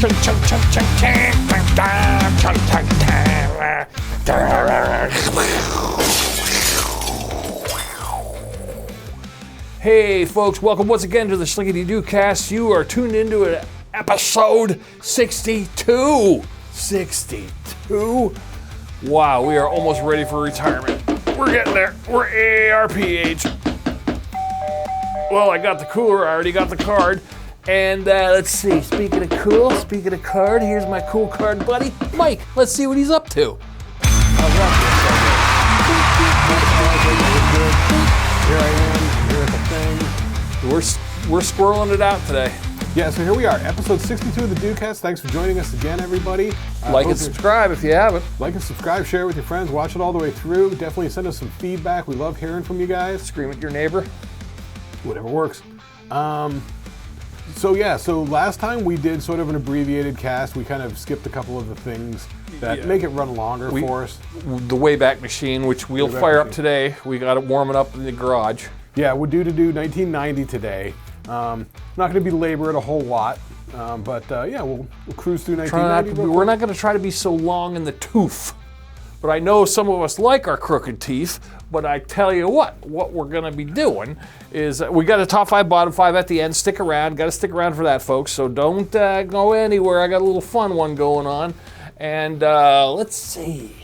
Hey folks, welcome once again to the Shlicketty Cast. You are tuned into episode 62. 62. Wow, we are almost ready for retirement. We're getting there. We're AARP age. Well, I got the cooler. I already got the card. And let's see, speaking of cool, speaking of card, here's my cool card buddy, Mike. Let's see what he's up to. How's that? Here I am. We're squirreling it out today. Yeah, so here we are, episode 62 of the Dudecast. Thanks for joining us again, everybody. Like and subscribe if you haven't. Like and subscribe, share it with your friends, watch it all the way through. Definitely send us some feedback. We love hearing from you guys. Scream at your neighbor. Whatever works. So last time we did sort of an abbreviated cast. We kind of skipped a couple of the things that make it run longer for us. The Wayback machine, which we'll fire up today. We got it warming up in the garage. Yeah, we're due to do 1990 today. Not going to belabor it a whole lot, but we'll cruise through 1990. We're not going to try to be so long in the tooth. But I know some of us like our crooked teeth, but I tell you what we're going to be doing is we got a top 5, bottom 5 at the end. Stick around. Got to stick around for that, folks. So don't go anywhere. I got a little fun one going on. And let's see.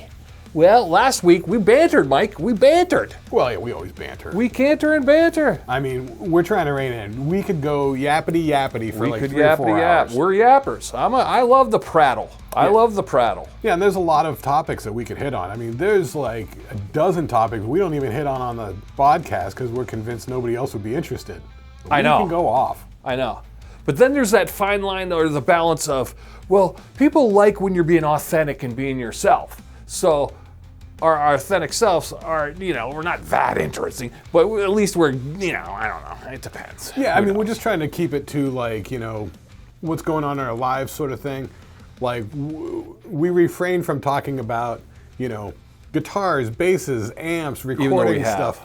Well, last week we bantered, Mike. We bantered. Well, yeah, we always banter. We canter and banter. I mean, we're trying to rein in. We could go yappity for like 3 or 4 hours. We're yappers. I love the prattle. I love the prattle. Yeah, and there's a lot of topics that we could hit on. I mean, there's like a dozen topics we don't even hit on the podcast because we're convinced nobody else would be interested. I know. We can go off. I know. But then there's that fine line or the balance of, well, people like when you're being authentic and being yourself. So our authentic selves are, we're not that interesting, but at least we're, I don't know, it depends. Yeah, I mean, we're just trying to keep it to like, what's going on in our lives sort of thing. Like, we refrain from talking about, guitars, basses, amps, recording stuff.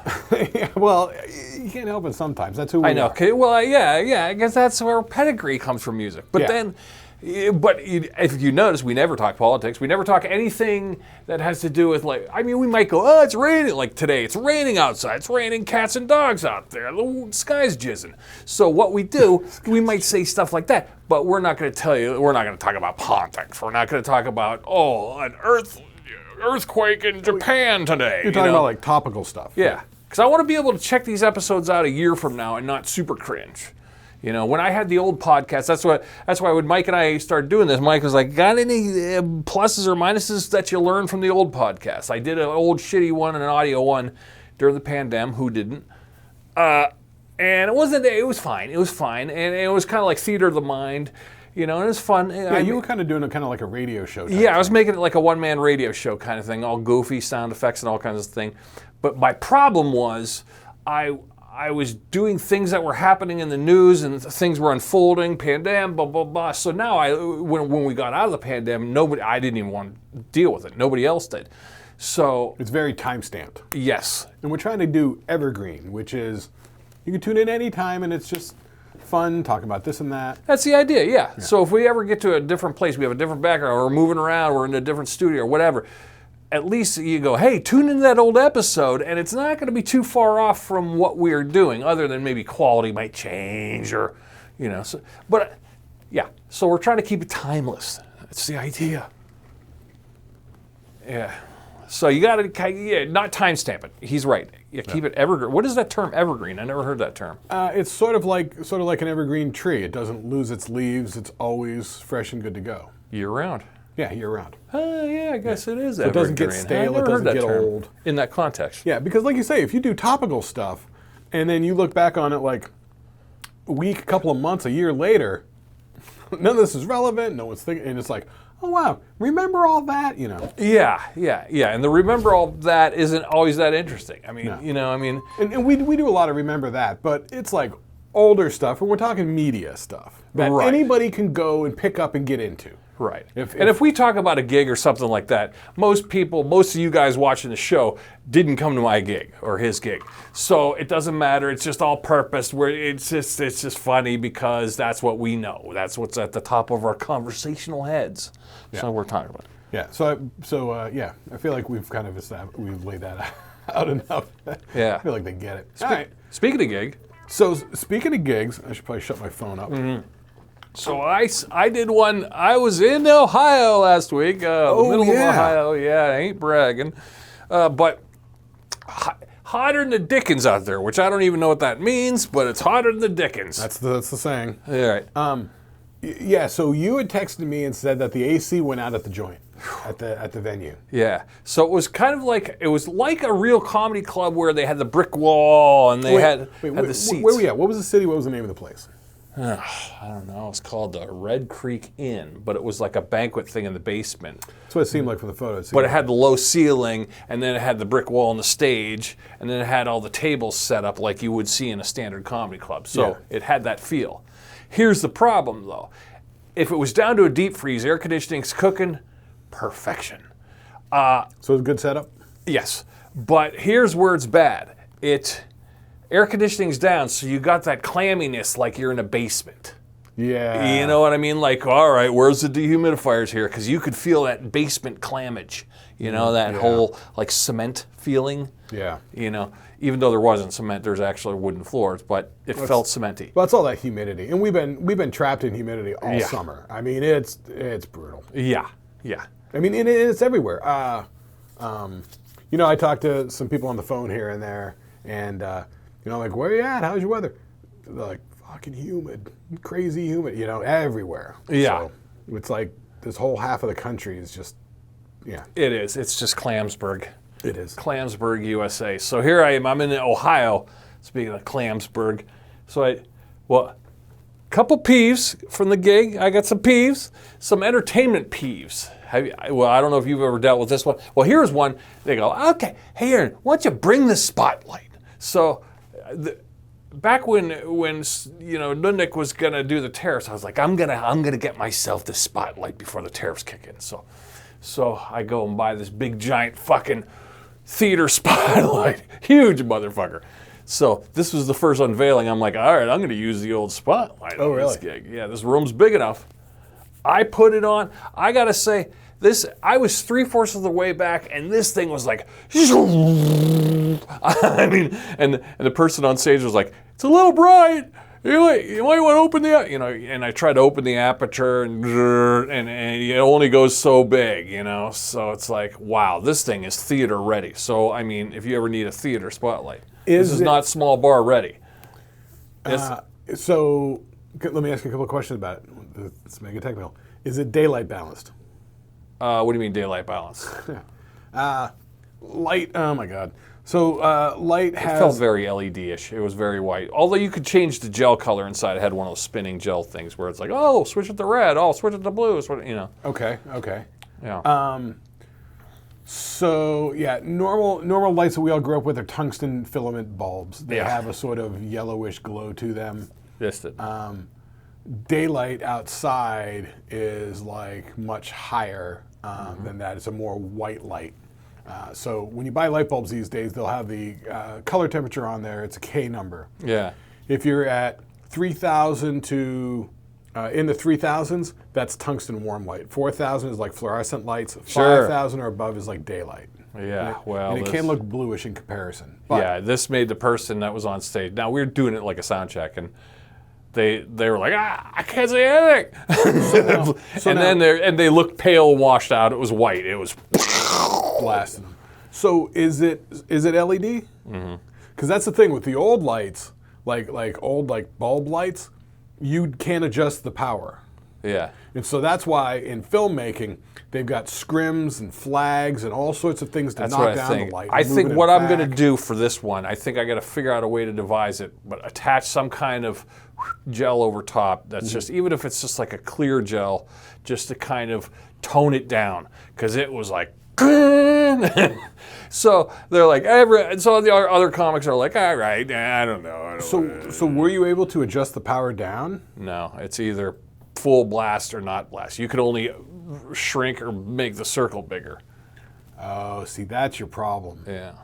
Yeah, well, you can't help it sometimes. That's who we are. I know. Okay, well, I guess that's where pedigree comes from music. But then, if you notice, we never talk politics. We never talk anything that has to do with we might go, oh, it's raining. Like today, it's raining outside. It's raining cats and dogs out there. The sky's jizzing. So what we do, we might say stuff like that. But we're not going to tell you, we're not going to talk about politics. We're not going to talk about, an earthquake in Japan today. You're talking about like topical stuff. Yeah. Because I want to be able to check these episodes out a year from now and not super cringe. When I had the old podcast, that's why when Mike and I started doing this, Mike was like, got any pluses or minuses that you learned from the old podcast? I did an old shitty one and an audio one during the pandemic. Who didn't? And it was fine. It was fine. And it was kind of like theater of the mind, and it was fun. Yeah, you were kind of doing it kind of like a radio show. Yeah, I was making it like a one-man radio show kind of thing, all goofy sound effects and all kinds of things. But my problem was I was doing things that were happening in the news and things were unfolding, pandemic, blah, blah, blah. So now when we got out of the pandemic, I didn't even want to deal with it. Nobody else did. So it's very time-stamped. Yes. And we're trying to do Evergreen, which is you can tune in anytime and it's just fun, talking about this and that. That's the idea, yeah. So if we ever get to a different place, we have a different background, or we're moving around, we're in a different studio or whatever, at least you go, hey, tune into that old episode, and it's not going to be too far off from what we're doing, other than maybe quality might change or, So we're trying to keep it timeless. That's the idea. Yeah. So you got to, not timestamp it. He's right. Yeah, keep it evergreen. What is that term, evergreen? I never heard that term. It's sort of like an evergreen tree. It doesn't lose its leaves. It's always fresh and good to go. Year round. Yeah, year round. Yeah, I guess it is. So it doesn't get stale, it doesn't get old. In that context. Yeah, because like you say, if you do topical stuff, and then you look back on it like a week, a couple of months, a year later, none of this is relevant, no one's thinking, and it's like, oh wow, remember all that, Yeah, and the remember all that isn't always that interesting. I mean, no. And we do a lot of remember that, but it's like older stuff, and we're talking media stuff that anybody can go and pick up and get into. Right. If we talk about a gig or something like that, most of you guys watching the show didn't come to my gig or his gig. So it doesn't matter. It's just all purpose. It's just funny because that's what we know. That's what's at the top of our conversational heads. Yeah. So we're talking about. Yeah. So I feel like we've kind of we've laid that out enough. Yeah. I feel like they get it. All right. Speaking of gig. So speaking of gigs, I should probably shut my phone up. Mm-hmm. So I did one. I was in Ohio last week, the middle of Ohio. Yeah, I ain't bragging, but hotter than the Dickens out there, which I don't even know what that means, but it's hotter than the Dickens. That's the saying. All right. Yeah. So you had texted me and said that the AC went out at the joint, at the venue. Yeah. So it was kind of like a real comedy club where they had the brick wall and they had the seats. Where were we at? What was the city? What was the name of the place? I don't know. It's called the Red Creek Inn, but it was like a banquet thing in the basement. That's what it seemed like from the photos. But it had the low ceiling, and then it had the brick wall on the stage, and then it had all the tables set up like you would see in a standard comedy club. So it had that feel. Here's the problem, though. If it was down to a deep freeze, air conditioning's cooking, perfection. So it was a good setup? Yes. But here's where it's bad. Air conditioning's down, so you got that clamminess like you're in a basement. Yeah. You know what I mean? Like, all right, where's the dehumidifiers here? Because you could feel that basement clammage. You know, that whole like cement feeling. Yeah. You know, even though there wasn't cement, there's actually wooden floors, but it felt cementy. Well, it's all that humidity, and we've been trapped in humidity all summer. I mean, it's brutal. Yeah. Yeah. I mean, it's everywhere. You know, I talked to some people on the phone here and there, and you know, like, where you at? How's your weather? They're like, fucking humid, crazy humid, you know, everywhere. Yeah. So it's like this whole half of the country is just, It is. It's just Clamsburg. It is. Clamsburg, USA. So here I am. I'm in Ohio, speaking of Clamsburg. So couple peeves from the gig. I got some peeves, some entertainment peeves. Well, I don't know if you've ever dealt with this one. Well, here's one. They go, okay, hey, Aaron, why don't you bring the spotlight? So back when Nunnik was gonna do the tariffs, I was like, I'm gonna get myself the spotlight before the tariffs kick in. So I go and buy this big giant fucking theater spotlight, huge motherfucker. So this was the first unveiling. I'm like, all right, I'm gonna use the old spotlight on this gig. Yeah, this room's big enough. I put it on. I gotta say, I was 3/4 of the way back, and this thing was like, I mean, and the person on stage was like, it's a little bright. You might want to open and I tried to open the aperture, and it only goes so big, So it's like, wow, this thing is theater ready. So, I mean, if you ever need a theater spotlight, this is not small bar ready. So, let me ask you a couple of questions about it. Let's make it technical. Is it daylight balanced? What do you mean daylight balance? Light, oh my God. So light has... It felt very LED-ish. It was very white. Although you could change the gel color inside. It had one of those spinning gel things where it's like, oh, switch it to red. Oh, switch it to blue. Okay. Yeah. So, yeah, normal lights that we all grew up with are tungsten filament bulbs. They have a sort of yellowish glow to them. Yes. Daylight outside is like much higher than that. It's a more white light. So when you buy light bulbs these days, they'll have the color temperature on there. It's a K number. Yeah. If you're at 3,000 to in the 3,000s, that's tungsten warm light. 4,000 is like fluorescent lights. 5,000 or above is like daylight. Yeah, and it can look bluish in comparison. But yeah, this made the person that was on stage. Now we were doing it like a sound check, and they were like, I can't see anything. Then they looked pale, washed out. It was white. It was blasted them. So is it LED? Mm-hmm. Because that's the thing with the old lights, like old bulb lights, you can't adjust the power. Yeah. And so that's why in filmmaking they've got scrims and flags and all sorts of things to knock down the light. I think what I'm going to do for this one, I think I got to figure out a way to devise it, but attach some kind of gel over top that's just, even if it's just like a clear gel, just to kind of tone it down, because it was like, so they're like, so the other comics are like, all right, I don't know. So were you able to adjust the power down? No, it's either full blast or not blast. You could only shrink or make the circle bigger. Oh, see, that's your problem. Yeah.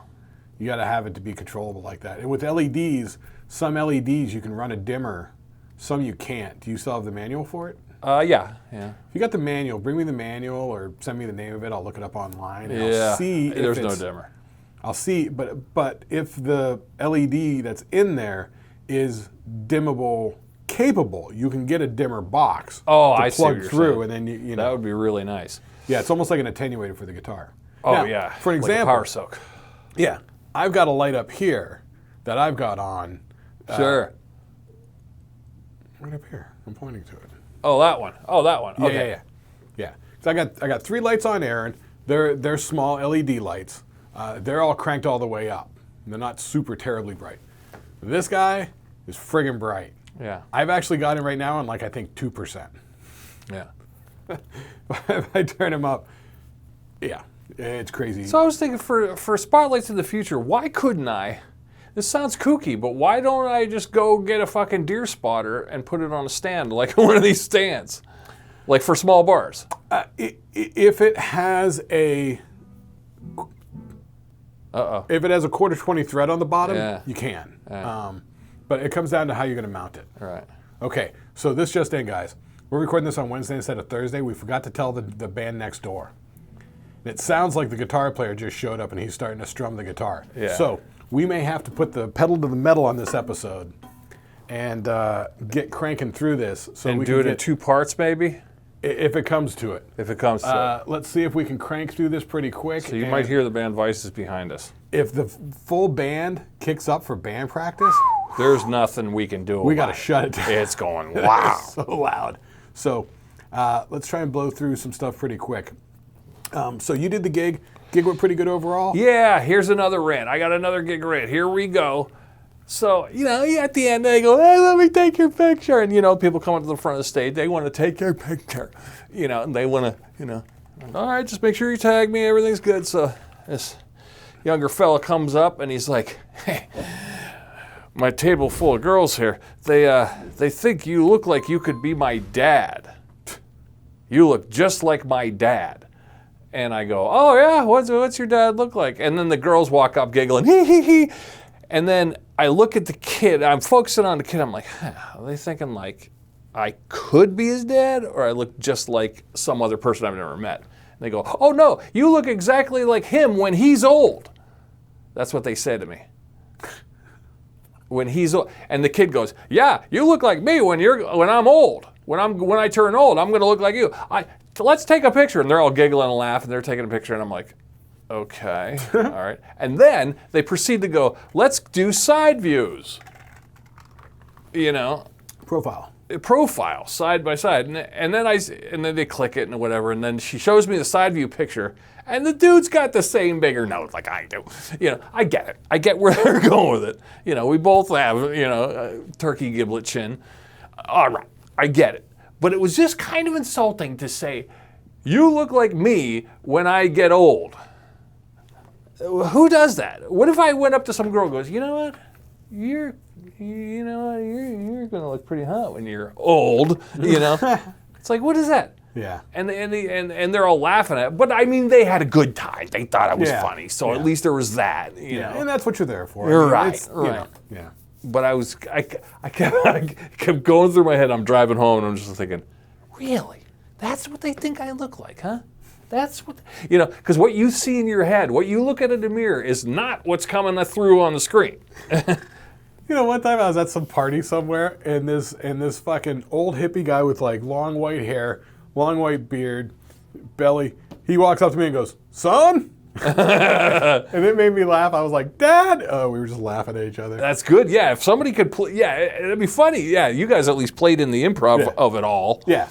You got to have it to be controllable like that. And with LEDs, some LEDs you can run a dimmer, some you can't. Do you still have the manual for it? Yeah. If you got the manual, bring me the manual or send me the name of it. I'll look it up online. And Yeah. I'll see if There's no dimmer. I'll see, but if the LED that's in there is dimmable capable, you can get a dimmer box to I see what plug you're through, saying. and then you know. That would be really nice. Yeah, it's almost like an attenuator for the guitar. Oh, Now, yeah. For an Like a example, power soak. yeah, I've got a light up here that I've got on. Sure. Right up here. I'm pointing to it. Oh, that one. Yeah, Okay. yeah. So I got 3 lights on Aaron. They're small LED lights. They're all cranked all the way up. They're not super terribly bright. This guy is friggin' bright. Yeah. I've actually got him right now on I think 2%. Yeah. If I turn him up, yeah, it's crazy. So I was thinking for spotlights in the future, why couldn't I? This sounds kooky, but why don't I just go get a fucking deer spotter and put it on a stand, like one of these stands, like for small bars? If it has a if it has a 1/4-20 thread on the bottom, Yeah. you can. But it comes down to how you're going to mount it. All right. Okay, so this just in, guys. We're recording this on Wednesday instead of Thursday. We forgot to tell the band next door. And it sounds like the guitar player just showed up and he's starting to strum the guitar. Yeah. So we may have to put the pedal to the metal on this episode and get cranking through this. So And we do can it in 2 parts, maybe, if it comes to it. if it comes to it. Let's see if we can crank through this pretty quick. So you and might hear the band Vices behind us. if the full band kicks up for band practice, There's nothing we can do. we got to about shut it down. It's going wow. It's so loud. So let's try and blow through some stuff pretty quick. So you did the gig. Gig went pretty good overall? Yeah, here's another rant. I got another gig rant. Here we go. So, at the end, they go, hey, let me take your picture. And, people come up to the front of the stage. They want to take your picture. And they want to, all right, just make sure you tag me. Everything's good. So this younger fella comes up and he's like, hey, my table full of girls here. They think you look like you could be my dad. You look just like my dad. And I go, oh yeah, what's your dad look like? And then the girls walk up giggling, hee hee hee. And then I look at the kid, I'm focusing on the kid, I'm like, are they thinking like I could be his dad or I look just like some other person I've never met? And they go, oh no, you look exactly like him when he's old. That's what they say to me. When he's old. And the kid goes, yeah, you look like me when I'm old. When I turn old, I'm gonna look like you. Let's take a picture. And they're all giggling and laughing. They're taking a picture, and I'm like, okay, all right. And then they proceed to go, let's do side views. Profile, side by side. And then they click it and whatever. And then she shows me the side view picture, and the dude's got the same bigger nose like I do. I get it. I get where they're going with it. We both have, a turkey giblet chin. All right, I get it. But it was just kind of insulting to say, you look like me when I get old. Who does that? What if I went up to some girl and goes, you know what? You're gonna look pretty hot when you're old. It's like, what is that? Yeah. And they're all laughing at it. But I mean, they had a good time. They thought it was funny. So at least there was that. You know. And that's what you're there for. You're right. Yeah. But I kept going through my head. I'm driving home and I'm just thinking, really? That's what they think I look like, huh? That's what, because what you see in your head, what you look at in the mirror is not what's coming through on the screen. One time I was at some party somewhere and this fucking old hippie guy with like long white hair, long white beard, belly, he walks up to me and goes, son? And it made me laugh. I was like, Dad! We were just laughing at each other. That's good. Yeah, if somebody could play, it'd be funny. Yeah, you guys at least played in the improv of it all. Yeah.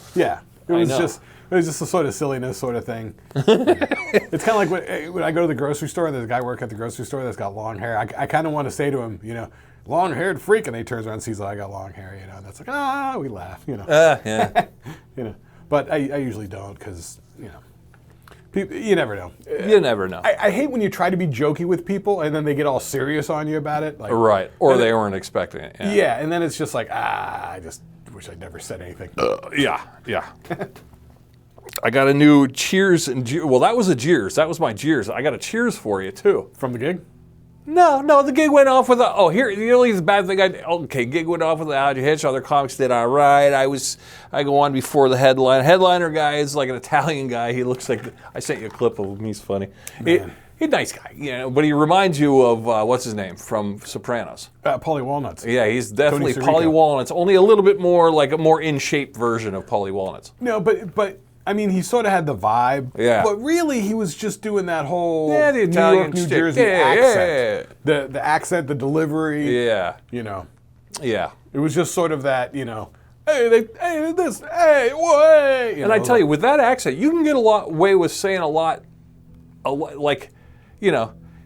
It was just a sort of silliness sort of thing. It's kind of like when I go to the grocery store and there's a guy working at the grocery store that's got long hair. I kind of want to say to him, long-haired freak, and he turns around and sees I got long hair, and that's like, we laugh, Yeah. But I usually don't because, people, you never know. You never know. I hate when you try to be jokey with people and then they get all serious on you about it. Like, right. Or they weren't expecting it. Yeah, and then it's just like, I just wish I'd never said anything. Yeah. I got a new cheers and well, that was a jeers. That was my jeers. I got a cheers for you too. From the gig? No, the gig went off with a, the bad thing gig went off with a how'd you hitch, other comics did all right. I go on before the headliner guy is like an Italian guy. He looks like, I sent you a clip of him, he's funny. He's a nice guy, but he reminds you of, what's his name, from Sopranos. Paulie Walnuts. Yeah, he's definitely Paulie Walnuts, only a little bit more, like a more in-shape version of Paulie Walnuts. No, but I mean, he sort of had the vibe. Yeah. But really, he was just doing that whole the Italian New York, New Jersey accent. Yeah. The accent, the delivery. Yeah. Yeah. It was just sort of that, hey, way. And I tell you, with that accent, you can get away with saying a lot, like,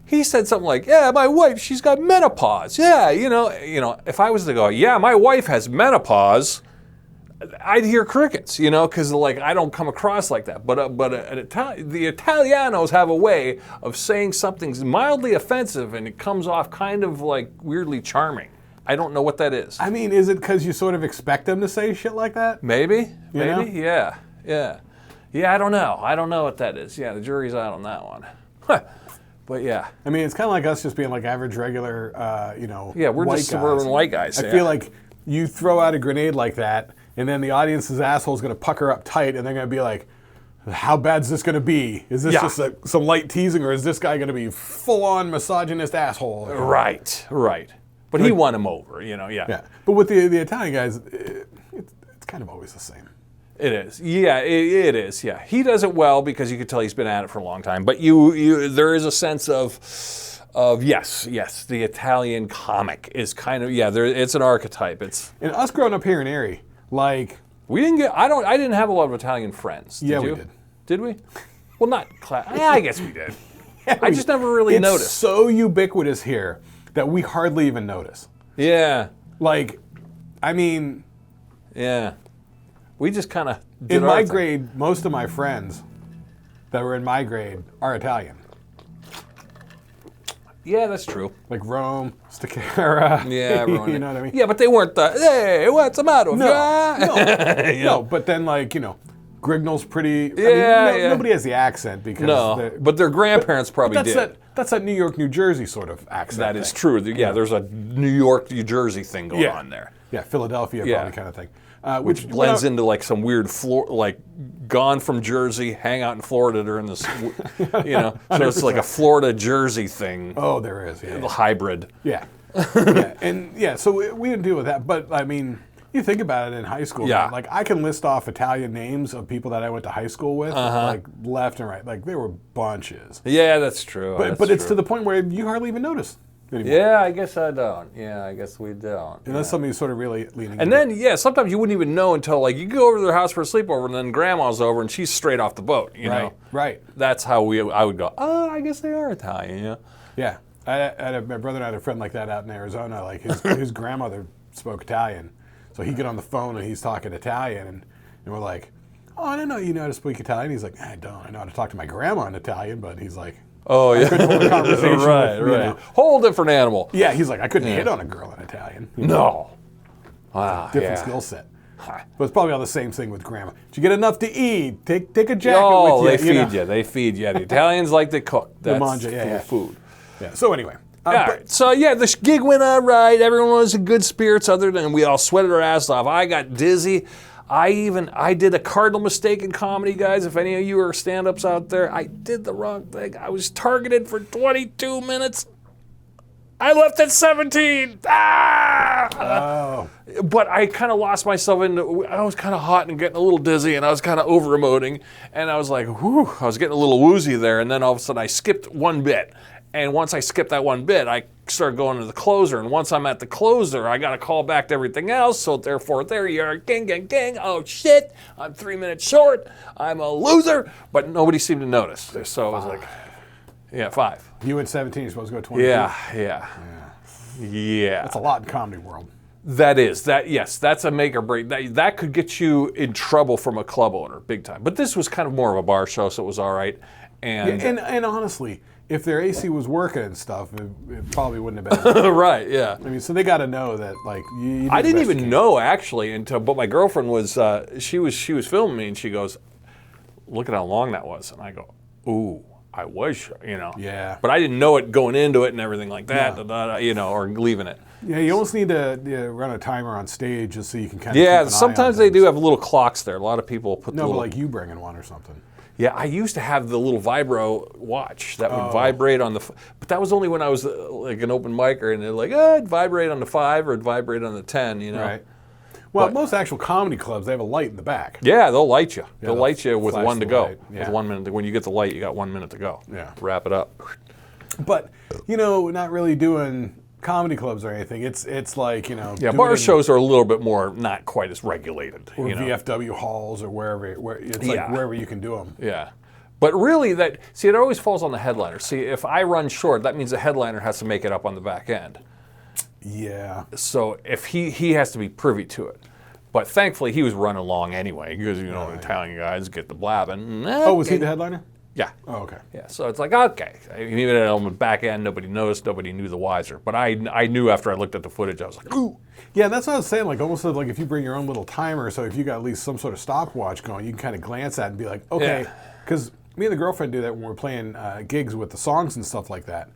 he said something like, yeah, my wife, she's got menopause. Yeah, if I was to go, yeah, my wife has menopause, I'd hear crickets, because I don't come across like that. But the Italianos have a way of saying something's mildly offensive and it comes off kind of like weirdly charming. I don't know what that is. I mean, is it because you sort of expect them to say shit like that? Maybe, yeah. Yeah, I don't know. I don't know what that is. Yeah, the jury's out on that one. But yeah. I mean, it's kind of like us just being like average, regular, Yeah, we're just suburban white guys. I feel like you throw out a grenade like that, and then the audience's asshole is going to pucker up tight, and they're going to be like, how bad is this going to be? Is this just some light teasing, or is this guy going to be full-on misogynist asshole? Right. But he won him over, Yeah. But with the Italian guys, it's kind of always the same. It is. Yeah, it is. Yeah. He does it well because you can tell he's been at it for a long time. But there is a sense of yes, the Italian comic is kind of, it's an archetype. And us growing up here in Erie, like, we didn't get, I didn't have a lot of Italian friends. Did you? We did. Did we? Well, not class. I guess we did. I just never really noticed. It's so ubiquitous here that we hardly even notice. Yeah. Like, I mean. Yeah. We just kind of did in my grade, most of my friends that were in my grade are Italian. Yeah, that's true. Like Rome, Staccara. Yeah, everyone. You know what I mean? Yeah, but they weren't the, hey, what's the matter with you? No, but then Grignell's pretty. Yeah. Nobody has the accent because. But their grandparents probably did. That's that New York, New Jersey sort of accent. That is true. Yeah, there's a New York, New Jersey thing going on there. Yeah, Philadelphia probably kind of thing. Which blends into like some weird gone from Jersey, hang out in Florida during this, so it's like a Florida Jersey thing. Oh, there is, the hybrid. Yeah, so we didn't deal with that. But I mean, you think about it in high school. Yeah. Man, like I can list off Italian names of people that I went to high school with, like left and right. Like there were bunches. Yeah, that's true. But it's to the point where you hardly even notice anymore. Yeah, I guess I don't. Yeah, I guess we don't. Unless somebody's sort of really leaning. And then, sometimes you wouldn't even know until you go over to their house for a sleepover, and then Grandma's over, and she's straight off the boat. You know, right. That's how I would go. Oh, I guess they are Italian. Yeah. My brother and I had a friend like that out in Arizona. Like his grandmother spoke Italian, so he'd get on the phone and he's talking Italian, and we're like, "Oh, I don't know. You know how to speak Italian?" He's like, "I don't. I know how to talk to my grandma in Italian," but he's like. Oh, yeah. I couldn't hold a conversation right. Whole different animal. Yeah, he's like, I couldn't hit on a girl in Italian. No. Wow. Different skill set. But it's probably all the same thing with grandma. Did you get enough to eat? Take a jacket with you. They feed you. The Italians like to cook. That's food. Yeah. So anyway. So this gig went all right. Everyone was in good spirits other than we all sweated our ass off. I got dizzy. I did a cardinal mistake in comedy, guys. If any of you are stand-ups out there, I did the wrong thing. I was targeted for 22 minutes. I left at 17. Oh. But I kind of lost myself I was kind of hot and getting a little dizzy, and I was kind of over-emoting. And I was like, whew, I was getting a little woozy there. And then all of a sudden I skipped one bit. And once I skipped that one bit, I started going to the closer. And once I'm at the closer, I got to call back to everything else. So therefore, there you are, gang. Oh, shit, I'm 3 minutes short. I'm a loser. But nobody seemed to notice. So it was like, 5. You went 17, you're supposed to go 22. Yeah. That's a lot in comedy world. That's a make or break. That could get you in trouble from a club owner, big time. But this was kind of more of a bar show, so it was all right. And honestly, if their AC was working and stuff, it probably wouldn't have been. Right, yeah. I mean, so they got to know that, like, you I didn't even know, actually, until, but my girlfriend was, she was filming me, and she goes, look at how long that was. And I go, ooh, I was sure, you know. Yeah. But I didn't know it going into it and everything like that, you know, or leaving it. Yeah, you almost need to run a timer on stage just so you can kind of Yeah, keep an eye sometimes on they do things. have little clocks there. A lot of people put the No, but little... like you bringing one or something. Yeah, I used to have the little vibro watch that would vibrate on the... But that was only when I was like an open micer, and they're like, it'd vibrate on the 5 or it'd vibrate on the 10, you know. Right. Well, But- most actual comedy clubs, they have a light in the back. Yeah, they'll light you. They'll they'll light you with flash 1 to the go. light, yeah. With 1 minute. When you get the light, you got 1 minute to go. Yeah. Wrap it up. But, you know, not really doing comedy clubs or anything. It's like, you know... Yeah, do it bar in- shows are a little bit more, not quite as regulated. Or you know? VFW halls or wherever, it's like Yeah. wherever you can do them. Yeah. But really, it always falls on the headliner. See, if I run short, that means the headliner has to make it up on the back end. Yeah. So if he has to be privy to it. But thankfully, he was running along anyway, because, you know, Italian guys get the blabbing. Oh, was he the headliner? Yeah. Oh, okay. Yeah, so it's like, okay. Even on the back end, nobody noticed, nobody knew the wiser. But I knew after I looked at the footage, I was like, ooh. Yeah, that's what I was saying. Like almost like if you bring your own little timer, so if you got at least some sort of stopwatch going, you can kind of glance at it and be like, okay. Because me and the girlfriend do that when we're playing gigs with the songs and stuff like that.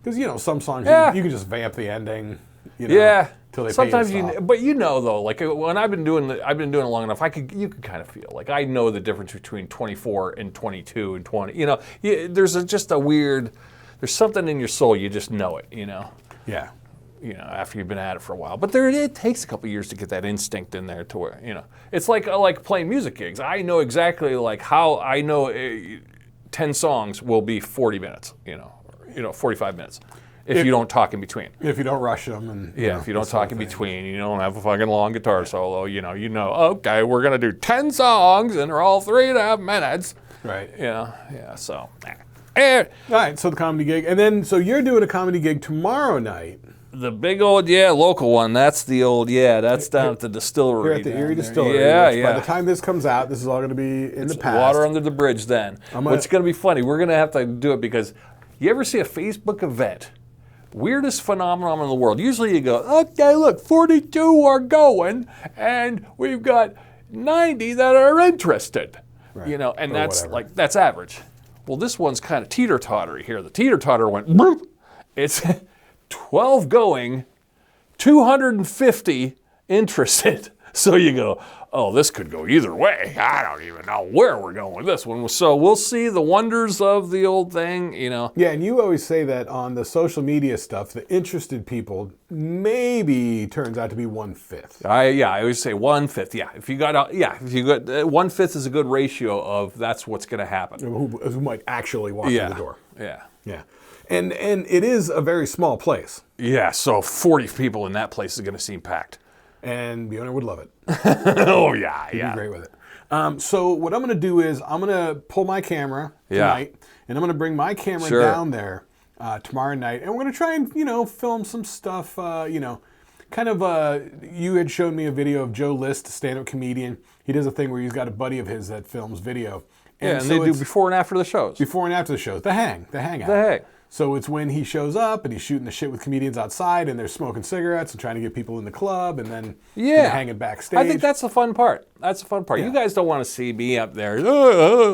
Because, you know, some songs you can just vamp the ending. You know, Yeah. Till they Sometimes pay you to stop. but you know though, like when I've been doing it long enough, you could kind of feel like I know the difference between 24 and 22 and 20. You know, there's just a weird, there's something in your soul, you just know it. You know. Yeah. You know, after you've been at it for a while, but it takes a couple years to get that instinct in there to where, you know, it's like playing music gigs. I know exactly like how I know 10 songs will be 40 minutes. You know, 45 minutes. If you don't talk in between. If you don't rush them. And Yeah, if you don't talk in between, you don't have a fucking long guitar solo, you know, okay, we're going to do 10 songs and they're all 3.5 minutes. Right. Yeah, so. All right, so the comedy gig. And then, so you're doing a comedy gig tomorrow night. The big old, local one, that's the old, that's down at the distillery. Here at the down Erie there. Distillery. Yeah, which yeah. By the time this comes out, this is all going to be in the past. Water under the bridge then. What's going to be funny, we're going to have to do it because you ever see a Facebook event? Weirdest phenomenon in the world. Usually you go, okay, look, 42 are going, and we've got 90 that are interested. Right. You know, and Or that's whatever. that's average. Well, this one's kind of teeter-tottery here. The teeter-totter went, bloop. It's 12 going, 250 interested. So you go, oh, this could go either way. I don't even know where we're going with this one. So we'll see the wonders of the old thing, you know. Yeah, and you always say that on the social media stuff, the interested people maybe turns out to be 1/5. I always say 1/5. Yeah, if you got 1/5 is a good ratio of that's what's going to happen. Who might actually walk through the door. Yeah. Yeah. And it is a very small place. Yeah, so 40 people in that place is going to seem packed. And the owner would love it. Oh, yeah, He'd be great with it. So what I'm going to do is I'm going to pull my camera tonight, and I'm going to bring my camera down there tomorrow night, and we're going to try and, film some stuff, you had shown me a video of Joe List, a stand-up comedian. He does a thing where he's got a buddy of his that films video. And so they do it's before and after the shows. before and after the shows. The hangout. The hang. So it's when he shows up and he's shooting the shit with comedians outside and they're smoking cigarettes and trying to get people in the club and then hanging backstage. I think that's the fun part. That's the fun part. Yeah. You guys don't want to see me up there.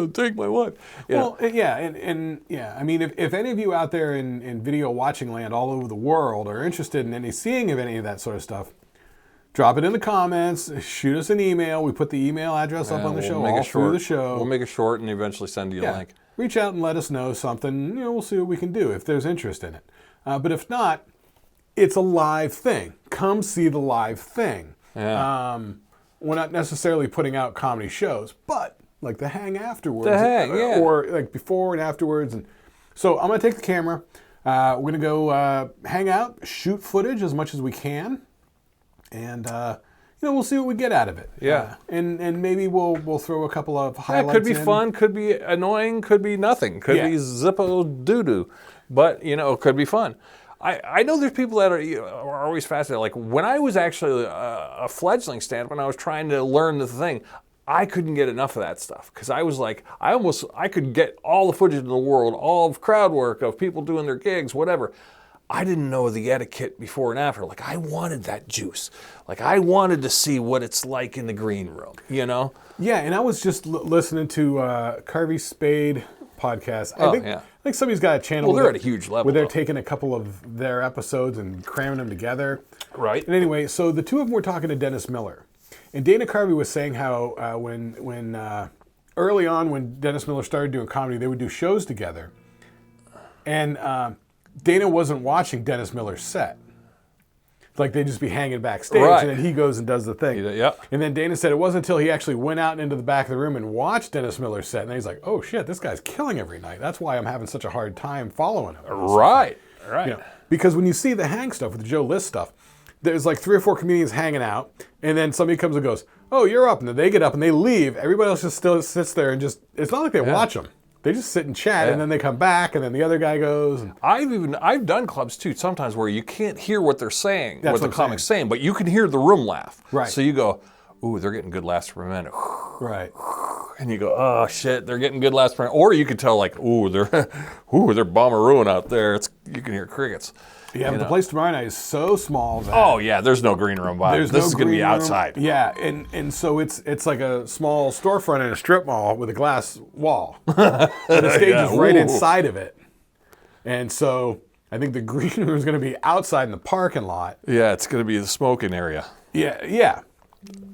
Take my wife. I mean, if any of you out there in video watching land all over the world are interested in seeing any of that sort of stuff, drop it in the comments, shoot us an email. We put the email address up on the show all through the show. We'll make it short and eventually send you a link. Reach out and let us know something. We'll see what we can do if there's interest in it. But if not, it's a live thing. Come see the live thing. Yeah. We're not necessarily putting out comedy shows, but like the hang afterwards. The hang, yeah. Or like before and afterwards. And so I'm going to take the camera. We're going to go hang out, shoot footage as much as we can. And, we'll see what we get out of it. Yeah. And maybe we'll throw a couple of highlights It could be in. fun, could be annoying, could be nothing, could be zippo doo-doo. But, it could be fun. I know there's people that are always fascinated. Like when I was actually a fledgling stand-up, when I was trying to learn the thing, I couldn't get enough of that stuff because I was like, I could get all the footage in the world, all of crowd work of people doing their gigs, whatever. I didn't know the etiquette before and after. Like, I wanted that juice. Like, I wanted to see what it's like in the green room, you know? Yeah, and I was just listening to Carvey Spade podcast. I think somebody's got a channel. Well, they're at a huge level. Where they're taking a couple of their episodes and cramming them together. Right. And anyway, so the two of them were talking to Dennis Miller. And Dana Carvey was saying how when early on when Dennis Miller started doing comedy, they would do shows together. And Dana wasn't watching Dennis Miller's set. Like, they'd just be hanging backstage, and then he goes and does the thing. Yeah. And then Dana said it wasn't until he actually went out into the back of the room and watched Dennis Miller's set, and then he's like, oh shit, this guy's killing every night. That's why I'm having such a hard time following him. Right. You know, because when you see the hang stuff with the Joe List stuff, there's like 3 or 4 comedians hanging out, and then somebody comes and goes, oh, you're up, and then they get up and they leave. Everybody else just still sits there and just, it's not like they watch them. They just sit and chat, and then they come back, and then the other guy goes. And I've done clubs too sometimes where you can't hear what they're saying, That's what the comic's saying, but you can hear the room laugh. Right. So you go, ooh, they're getting good laughs per minute. Right. And you go, oh shit, they're getting good laughs per minute. Or you can tell like, ooh, they're bombarooing out there. You can hear crickets. Yeah, but the place tomorrow night is so small that oh yeah, there's no green room vibe. This is going to be outside. Yeah, and so it's like a small storefront in a strip mall with a glass wall. And the stage is right inside of it. And so I think the green room is going to be outside in the parking lot. Yeah, it's going to be the smoking area. Yeah.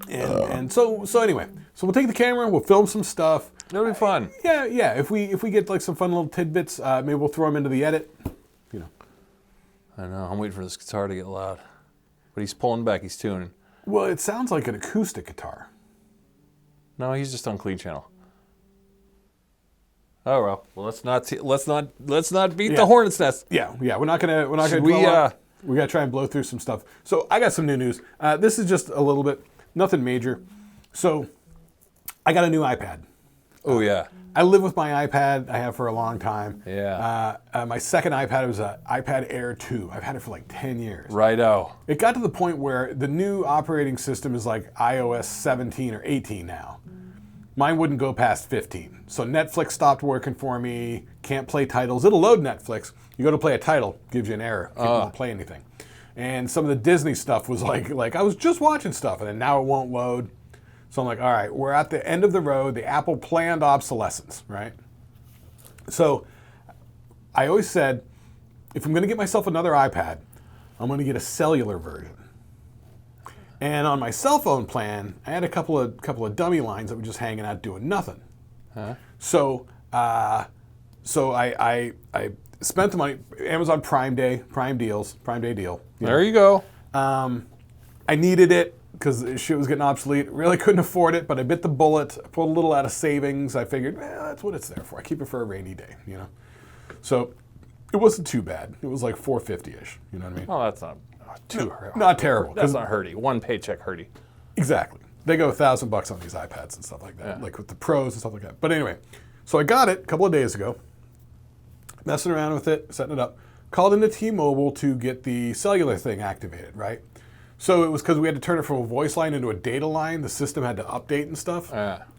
And so anyway, so we'll take the camera, we'll film some stuff. It'll be fun. Yeah. If we get like some fun little tidbits, maybe we'll throw them into the edit. You know. I know. I'm waiting for this guitar to get loud. But he's pulling back. He's tuning. Well, it sounds like an acoustic guitar. No, he's just on clean channel. Oh well. Well, let's not beat the hornet's nest. Yeah. We're not gonna. We gotta try and blow through some stuff. So I got some new news. This is just a little bit, nothing major. So I got a new iPad. Oh yeah. I live with my iPad. I have for a long time. Yeah. My second iPad was an iPad Air 2. I've had it for like 10 years. Righto. It got to the point where the new operating system is like iOS 17 or 18 now. Mine wouldn't go past 15. So Netflix stopped working for me. Can't play titles. It'll load Netflix. You go to play a title, gives you an error. It won't play anything. And some of the Disney stuff was like I was just watching stuff, and then now it won't load. So I'm like, all right, we're at the end of the road, the Apple planned obsolescence, right? So I always said, if I'm going to get myself another iPad, I'm going to get a cellular version. And on my cell phone plan, I had a couple of dummy lines that were just hanging out doing nothing. Huh? So I spent the money, Amazon Prime Day deal. There you go. I needed it because shit was getting obsolete. Really couldn't afford it, but I bit the bullet. I pulled a little out of savings. I figured, that's what it's there for. I keep it for a rainy day, you know. So it wasn't too bad. It was like $450-ish. You know what I mean? Well, that's not too not terrible. That's not hurty. One paycheck hurty. Exactly. They go $1,000 on these iPads and stuff like that, like with the pros and stuff like that. But anyway, so I got it a couple of days ago. Messing around with it, setting it up. Called into T-Mobile to get the cellular thing activated, right? So it was because we had to turn it from a voice line into a data line. The system had to update and stuff.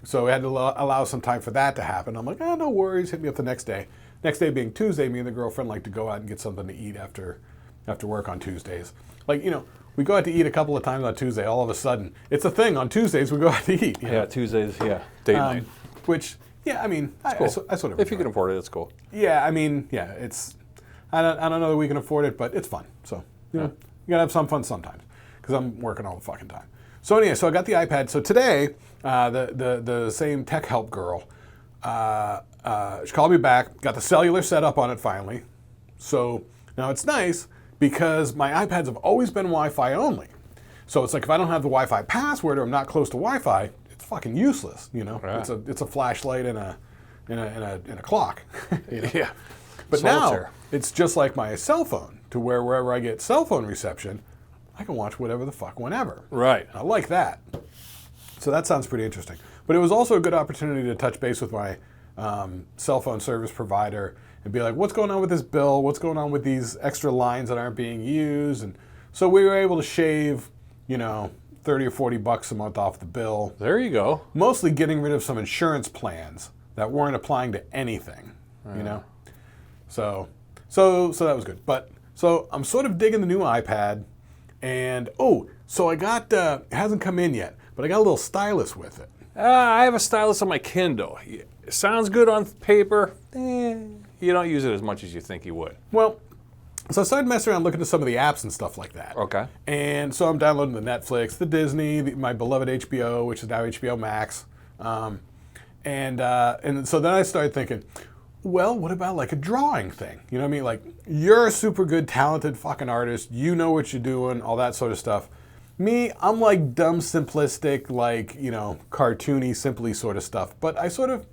So we had to allow some time for that to happen. I'm like, no worries. Hit me up the next day. Next day being Tuesday, me and the girlfriend like to go out and get something to eat after work on Tuesdays. Like, you know, we go out to eat a couple of times on Tuesday. All of a sudden, it's a thing. On Tuesdays, we go out to eat. You know? Yeah, Tuesdays, date night. Which, yeah, I mean, cool. I sort of if you can afford it, it's cool. Yeah, I mean, yeah, it's, I don't know that we can afford it, but it's fun. So, you know, you gotta have some fun sometimes, because I'm working all the fucking time. So anyway, so I got the iPad. So today, the same tech help girl, she called me back, got the cellular set up on it finally. So now it's nice because my iPads have always been Wi-Fi only. So it's like if I don't have the Wi-Fi password or I'm not close to Wi-Fi, it's fucking useless. You know, it's a flashlight and a clock. You know? Yeah. But now it's just like my cell phone, to where wherever I get cell phone reception, I can watch whatever the fuck whenever. Right. I like that. So that sounds pretty interesting. But it was also a good opportunity to touch base with my cell phone service provider and be like, what's going on with this bill? What's going on with these extra lines that aren't being used? And so we were able to shave, you know, 30 or 40 bucks a month off the bill. There you go. Mostly getting rid of some insurance plans that weren't applying to anything, you know? So that was good. But so I'm sort of digging the new iPad, and so I got it hasn't come in yet, but I got a little stylus with it. I have a stylus on my Kindle. It sounds good on paper. You don't use it as much as you think you would. Well, so I started messing around looking at some of the apps and stuff like that. Okay. And so I'm downloading the Netflix, the Disney, my beloved HBO, which is now HBO Max. And so then I started thinking, well, what about like a drawing thing? You know what I mean? Like, you're a super good, talented fucking artist. You know what you're doing, all that sort of stuff. Me, I'm like dumb, simplistic, like, you know, cartoony, simply sort of stuff. But I sort of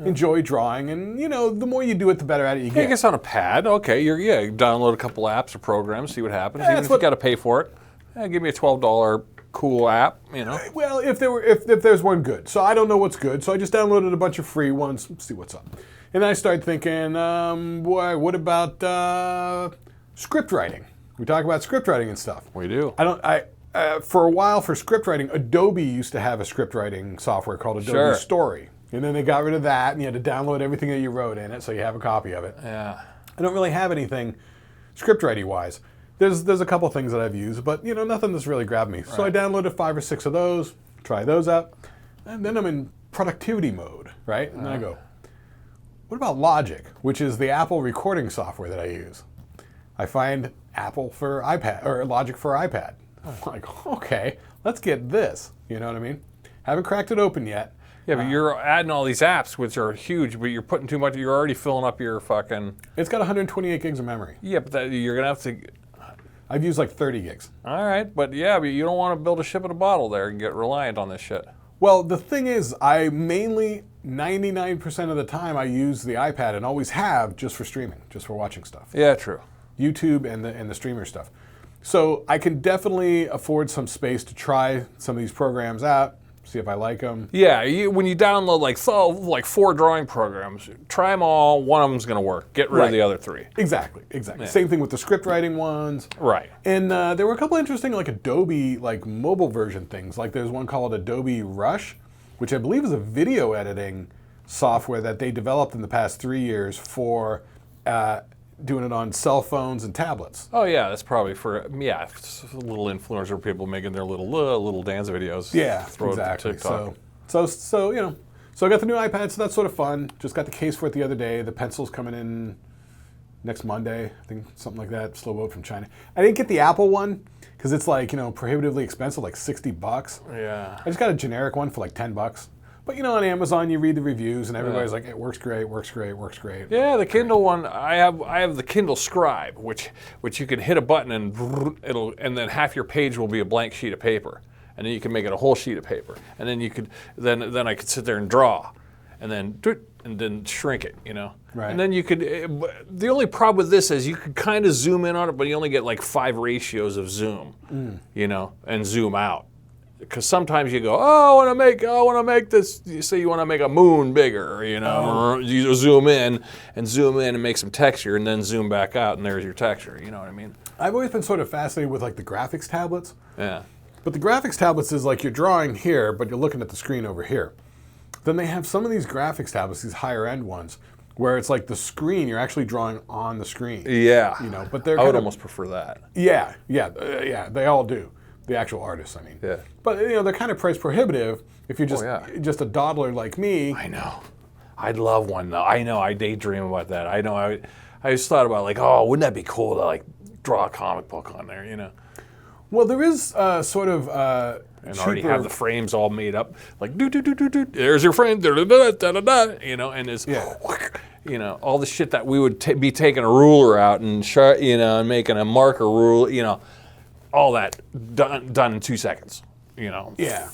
enjoy drawing, and, you know, the more you do it, the better at it you get. I guess on a pad, okay, you download a couple apps or programs, see what happens. Even if you got to pay for it, give me a $12 cool app, you know. Well, if there's one good. So I don't know what's good, so I just downloaded a bunch of free ones, see what's up. And then I started thinking, what about script writing? We talk about script writing and stuff. We do. For a while, for script writing, Adobe used to have a script writing software called Adobe Story. And then they got rid of that, and you had to download everything that you wrote in it, so you have a copy of it. Yeah. I don't really have anything script writing-wise. There's a couple things that I've used, but, you know, nothing that's really grabbed me. Right. So I downloaded 5 or 6 of those, try those out, and then I'm in productivity mode, right? And then I go, what about Logic, which is the Apple recording software that I use? I find Apple for iPad, or Logic for iPad. I'm like, okay, let's get this. You know what I mean? Haven't cracked it open yet. Yeah, but you're adding all these apps, which are huge, but you're putting too much. You're already filling up your fucking... It's got 128 gigs of memory. Yeah, but you're going to have to... I've used like 30 gigs. All right, but you don't want to build a ship in a bottle there and get reliant on this shit. Well, the thing is, I mainly, 99% of the time, I use the iPad and always have just for streaming, just for watching stuff. Yeah, true. YouTube and the streamer stuff. So I can definitely afford some space to try some of these programs out, see if I like them. Yeah, when you download like 4 drawing programs, try them all. One of them's going to work. Get rid of the other 3. Exactly. Yeah. Same thing with the script writing ones. Right. And there were a couple interesting like Adobe like mobile version things. Like there's one called Adobe Rush, which I believe is a video editing software that they developed in the past 3 years for doing it on cell phones and tablets. Oh yeah, that's probably for little influencer people making their little dance videos. Yeah, throw exactly. It to TikTok. So you know, so I got the new iPad, so that's sort of fun. Just got the case for it the other day. The pencil's coming in next Monday, I think, something like that. Slow boat from China. I didn't get the Apple one because it's like, you know, prohibitively expensive, like $60. Yeah. I just got a generic one for like $10. But you know, on Amazon, you read the reviews, and everybody's like, "It works great, works great, works great." Yeah, the Kindle one. I have the Kindle Scribe, which you can hit a button and then half your page will be a blank sheet of paper, and then you can make it a whole sheet of paper, and then you could then I could sit there and draw, and then shrink it, you know. Right. And then you could. The only problem with this is you could kind of zoom in on it, but you only get like 5 ratios of zoom, you know, and zoom out. Because sometimes you go, I want to make this. You say you want to make a moon bigger, you know. You zoom in and make some texture, and then zoom back out, and there's your texture. You know what I mean? I've always been sort of fascinated with like the graphics tablets. Yeah. But the graphics tablets is like you're drawing here, but you're looking at the screen over here. Then they have some of these graphics tablets, these higher end ones, where it's like the screen, you're actually drawing on the screen. Yeah. You know, but they're I would almost prefer that. Yeah, they all do. The actual artists, I mean. Yeah. But, you know, they're kind of price prohibitive if you're just a dawdler like me. I know. I'd love one, though. I know. I daydream about that. I know. I just thought about, like, wouldn't that be cool to, like, draw a comic book on there, you know? Well, there is sort of and cheaper... already have the frames all made up. Like, there's your frame, you know, and it's... Yeah. You know, all the shit that we would be taking a ruler out and, you know, and making a marker rule, you know, all that done in 2 seconds, you know. Yeah.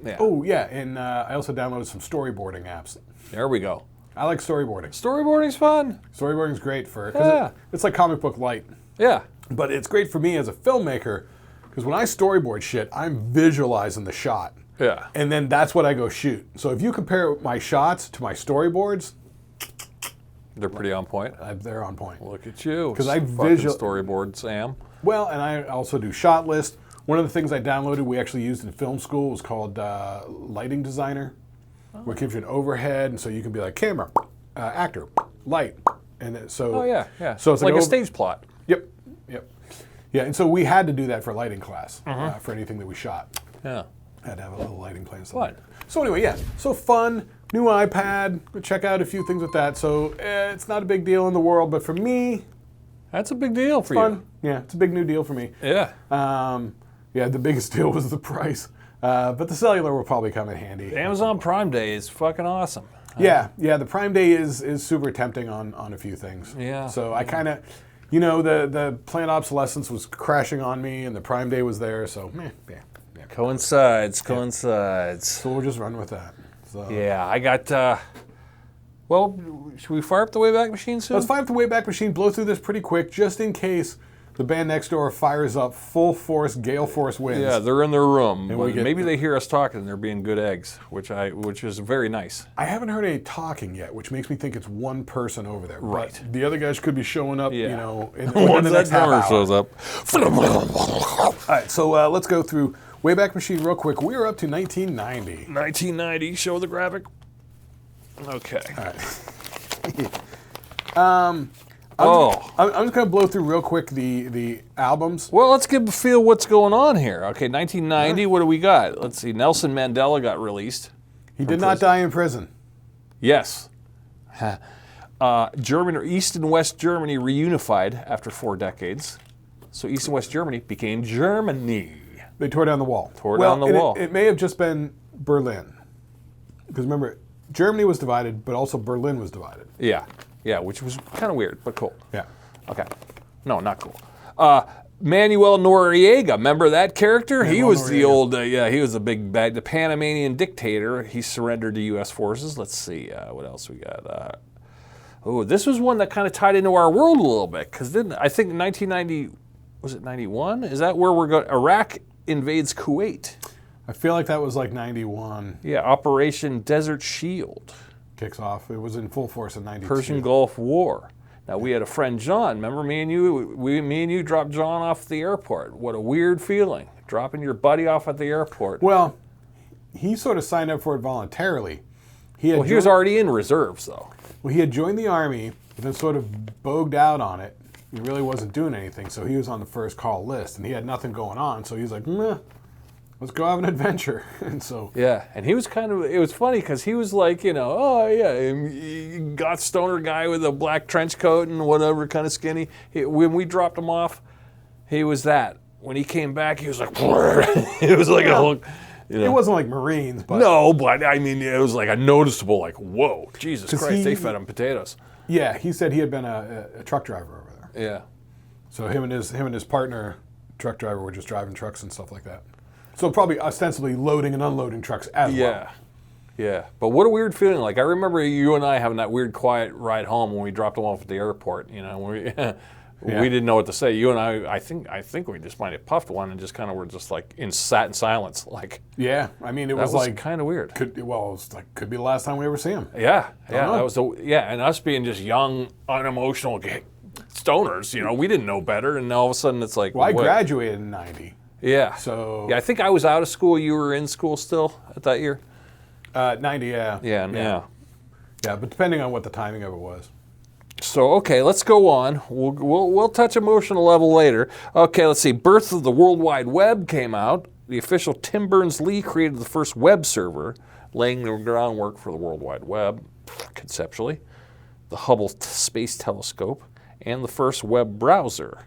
Yeah. Oh, yeah, and I also downloaded some storyboarding apps. There we go. I like storyboarding. Storyboarding's fun. Storyboarding's great because it's like comic book light. Yeah. But it's great for me as a filmmaker because when I storyboard shit, I'm visualizing the shot. Yeah. And then that's what I go shoot. So if you compare my shots to my storyboards, they're pretty on point. They're on point. Look at you. Because I storyboard, Sam. Well, and I also do shot list, One of the things I downloaded, we actually used in film school, was called Lighting Designer, where it gives you an overhead, and so you can be like camera, actor, light, and so. Oh yeah. So it's like a stage plot. Yep. Yeah, and so we had to do that for lighting class for anything that we shot. Yeah. Had to have a little lighting plan. Fun. So anyway, yeah. So fun, new iPad. Go check out a few things with that. So it's not a big deal in the world, but for me, that's a big deal for fun. you. Yeah, it's a big new deal for me. Yeah. Yeah, the biggest deal was the price. But the cellular will probably come in handy. Amazon Prime Day is fucking awesome. Yeah, the Prime Day is super tempting on a few things. Yeah. So I kind of, the planned obsolescence was crashing on me, and the Prime Day was there. So yeah. Coincides. So we'll just run with that. So. Yeah, I got. Well, should we fire up the Wayback Machine soon? Let's fire up the Wayback Machine. Blow through this pretty quick, just in case the band next door fires up full force, gale force winds. Yeah, they're in their room. And Maybe they hear us talking and they're being good eggs, which is very nice. I haven't heard any talking yet, which makes me think it's one person over there. Right. But the other guys could be showing up, Yeah. in Once the that next half drummer hour. shows up. All right, so let's go through Wayback Machine real quick. We are up to 1990. 1990, show the graphic. Okay. All right. Oh. I'm just going to blow through real quick the albums. Well, let's give a feel what's going on here. Okay, 1990, what do we got? Let's see, Nelson Mandela got released. He did not die in prison. Yes. Germany, East and West Germany reunified after 4 decades. So East and West Germany became Germany. They tore down the wall. Down the wall. It may have just been Berlin. Because remember, Germany was divided, but also Berlin was divided. Yeah, which was kind of weird, but cool. Yeah. Okay. No, not cool. Manuel Noriega, remember that character? He was the old, he was the big bad, the Panamanian dictator. He surrendered to U.S. forces. Let's see, what else we got? This was one that kind of tied into our world a little bit, because I think 1990, was it 91? Is that where we're going? Iraq invades Kuwait. I feel like that was like 91. Yeah, Operation Desert Shield. Kicks off. It was in full force in 92. Persian Gulf War. Now, we had a friend, John. Remember me and you dropped John off at the airport. What a weird feeling, dropping your buddy off at the airport. Well, he sort of signed up for it voluntarily. He was already in reserves, though. Well, he had joined the Army, but then sort of bogged out on it. He really wasn't doing anything, so he was on the first call list, and he had nothing going on, so he was like, meh. Let's go have an adventure. And so. Yeah, and he was it was funny because he was like, got stoner guy with a black trench coat and whatever, kind of skinny. When we dropped him off, he was that. When he came back, he was like, it was like a whole. It wasn't like Marines, but. No, but I mean, it was like a noticeable, like, whoa, Jesus Christ, they fed him potatoes. Yeah, he said he had been a truck driver over there. Yeah. So him and his partner, truck driver, were just driving trucks and stuff like that. So probably ostensibly loading and unloading trucks as well. Yeah. But what a weird feeling. Like, I remember you and I having that weird quiet ride home when we dropped him off at the airport. We didn't know what to say. You and I think we just might have puffed one and just kind of were just like sat in silence. Like. Yeah, I mean, it was like like kind of weird. Could be the last time we ever see him. Yeah. That was and us being just young, unemotional stoners. We didn't know better, and all of a sudden it's like. Well, I graduated in '90. Yeah. So. Yeah, I think I was out of school. You were in school still at that year. 90, yeah. Yeah, but depending on what the timing of it was. So, okay, let's go on. We'll touch emotional level later. Okay, let's see. Birth of the World Wide Web came out. The official Tim Berners-Lee created the first web server, laying the groundwork for the World Wide Web, conceptually. The Hubble Space Telescope, and the first web browser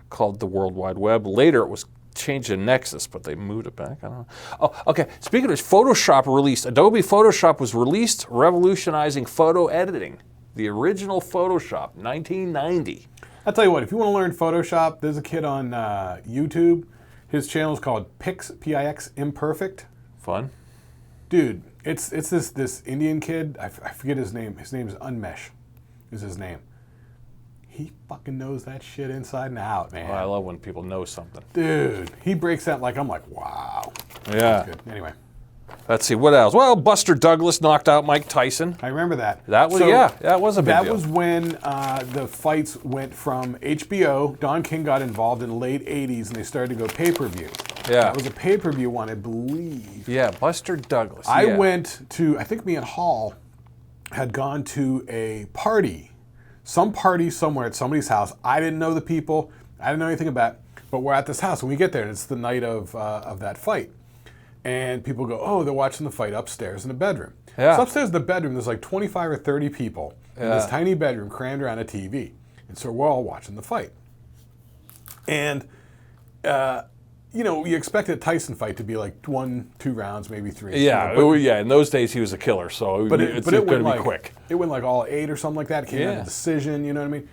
called the World Wide Web. Later, it was changed to Nexus, but they moved it back. I don't know. Oh, okay. Speaking of which, Photoshop released. Adobe Photoshop was released, revolutionizing photo editing. The original Photoshop, 1990. I'll tell you what, if you want to learn Photoshop, there's a kid on YouTube. His channel is called Pix, P-I-X, Imperfect. Fun. Dude, it's this Indian kid. I forget his name. His name is Unmesh, is his name. He fucking knows that shit inside and out, man. Oh, I love when people know something. Dude, he breaks that like, I'm like, wow. Yeah. That's good. Anyway. Let's see, what else? Well, Buster Douglas knocked out Mike Tyson. I remember that. That was, that was a big deal. That was when the fights went from HBO. Don King got involved in the late 80s, and they started to go pay-per-view. Yeah. It was a pay-per-view one, I believe. Yeah, Buster Douglas. I yeah. went to, I think me and Hall had gone to a party, some party somewhere at somebody's house. I didn't know the people. I didn't know anything about it. But we're at this house, and we get there, and it's the night of that fight. And people go, oh, they're watching the fight upstairs in the bedroom. Yeah. So upstairs in the bedroom, there's like 25 or 30 people in this tiny bedroom crammed around a TV. And so we're all watching the fight. And, you know, you expect a Tyson fight to be like 1, 2 rounds, maybe 3. Yeah, yeah. In those days, he was a killer, so it's going to be quick. It went like all 8 or something like that. It came out a decision, you know what I mean?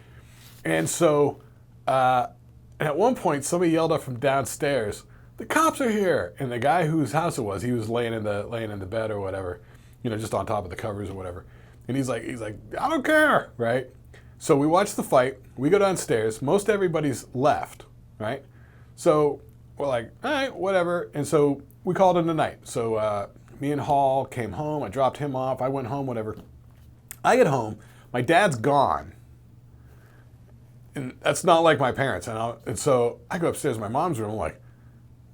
And so at one point, somebody yelled up from downstairs, "The cops are here!" And the guy whose house it was, he was laying in the bed or whatever, you know, just on top of the covers or whatever. And he's like, "I don't care," right? So we watch the fight. We go downstairs. Most everybody's left, right? So we're like, all right, whatever. And so we called it a night. So me and Hall came home. I dropped him off. I went home, whatever. I get home. My dad's gone. And that's not like my parents. And so I go upstairs to my mom's room. I'm like,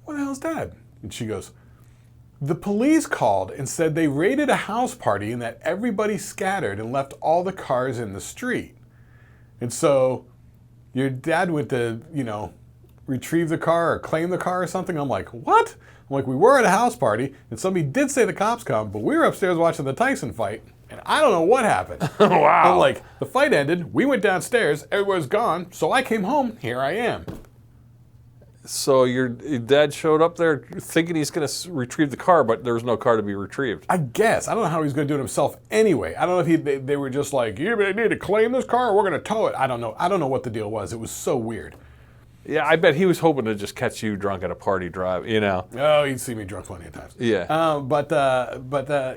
what the hell's Dad? And she goes, the police called and said they raided a house party and that everybody scattered and left all the cars in the street. And so your dad went to, you know, retrieve the car or claim the car or something. I'm like, what? I'm like, we were at a house party and somebody did say the cops come, but we were upstairs watching the Tyson fight and I don't know what happened. Wow. I'm like, the fight ended, we went downstairs, everybody's gone, so I came home, here I am. So your dad showed up there thinking he's going to retrieve the car, but there was no car to be retrieved. I guess. I don't know how he's going to do it himself anyway. I don't know if they were just like, you need to claim this car or we're going to tow it. I don't know. I don't know what the deal was. It was so weird. Yeah, I bet he was hoping to just catch you drunk at a party drive, you know. Oh, he'd see me drunk plenty of times. Yeah. But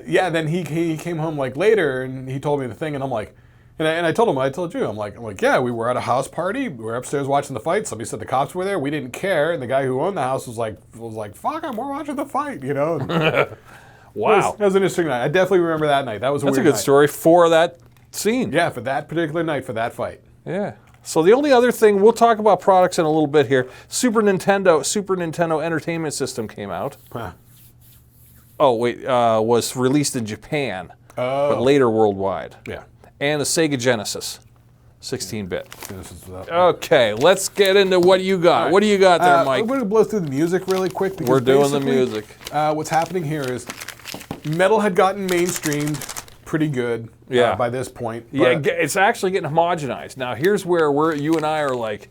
yeah, then he came home like later and he told me the thing and I'm like, and I told him what I told you. I'm like, yeah, we were at a house party. We were upstairs watching the fight. Somebody said the cops were there. We didn't care. And the guy who owned the house was like, fuck him, we're watching the fight, you know. Wow. That was an interesting night. I definitely remember that night. That was a That's weird a good night. story for that scene. Yeah, for that particular night, for that fight. Yeah. So the only other thing, we'll talk about products in a little bit here. Super Nintendo Entertainment System came out. Huh. Oh, wait, was released in Japan, but later worldwide. Yeah. And the Sega Genesis, 16-bit. Okay, let's get into what you got. Right. What do you got there, Mike? We're going to blow through the music really quick. Because we're doing the music. What's happening here is metal had gotten mainstreamed pretty good by this point. Yeah, it's actually getting homogenized. Now, here's where you and I are like,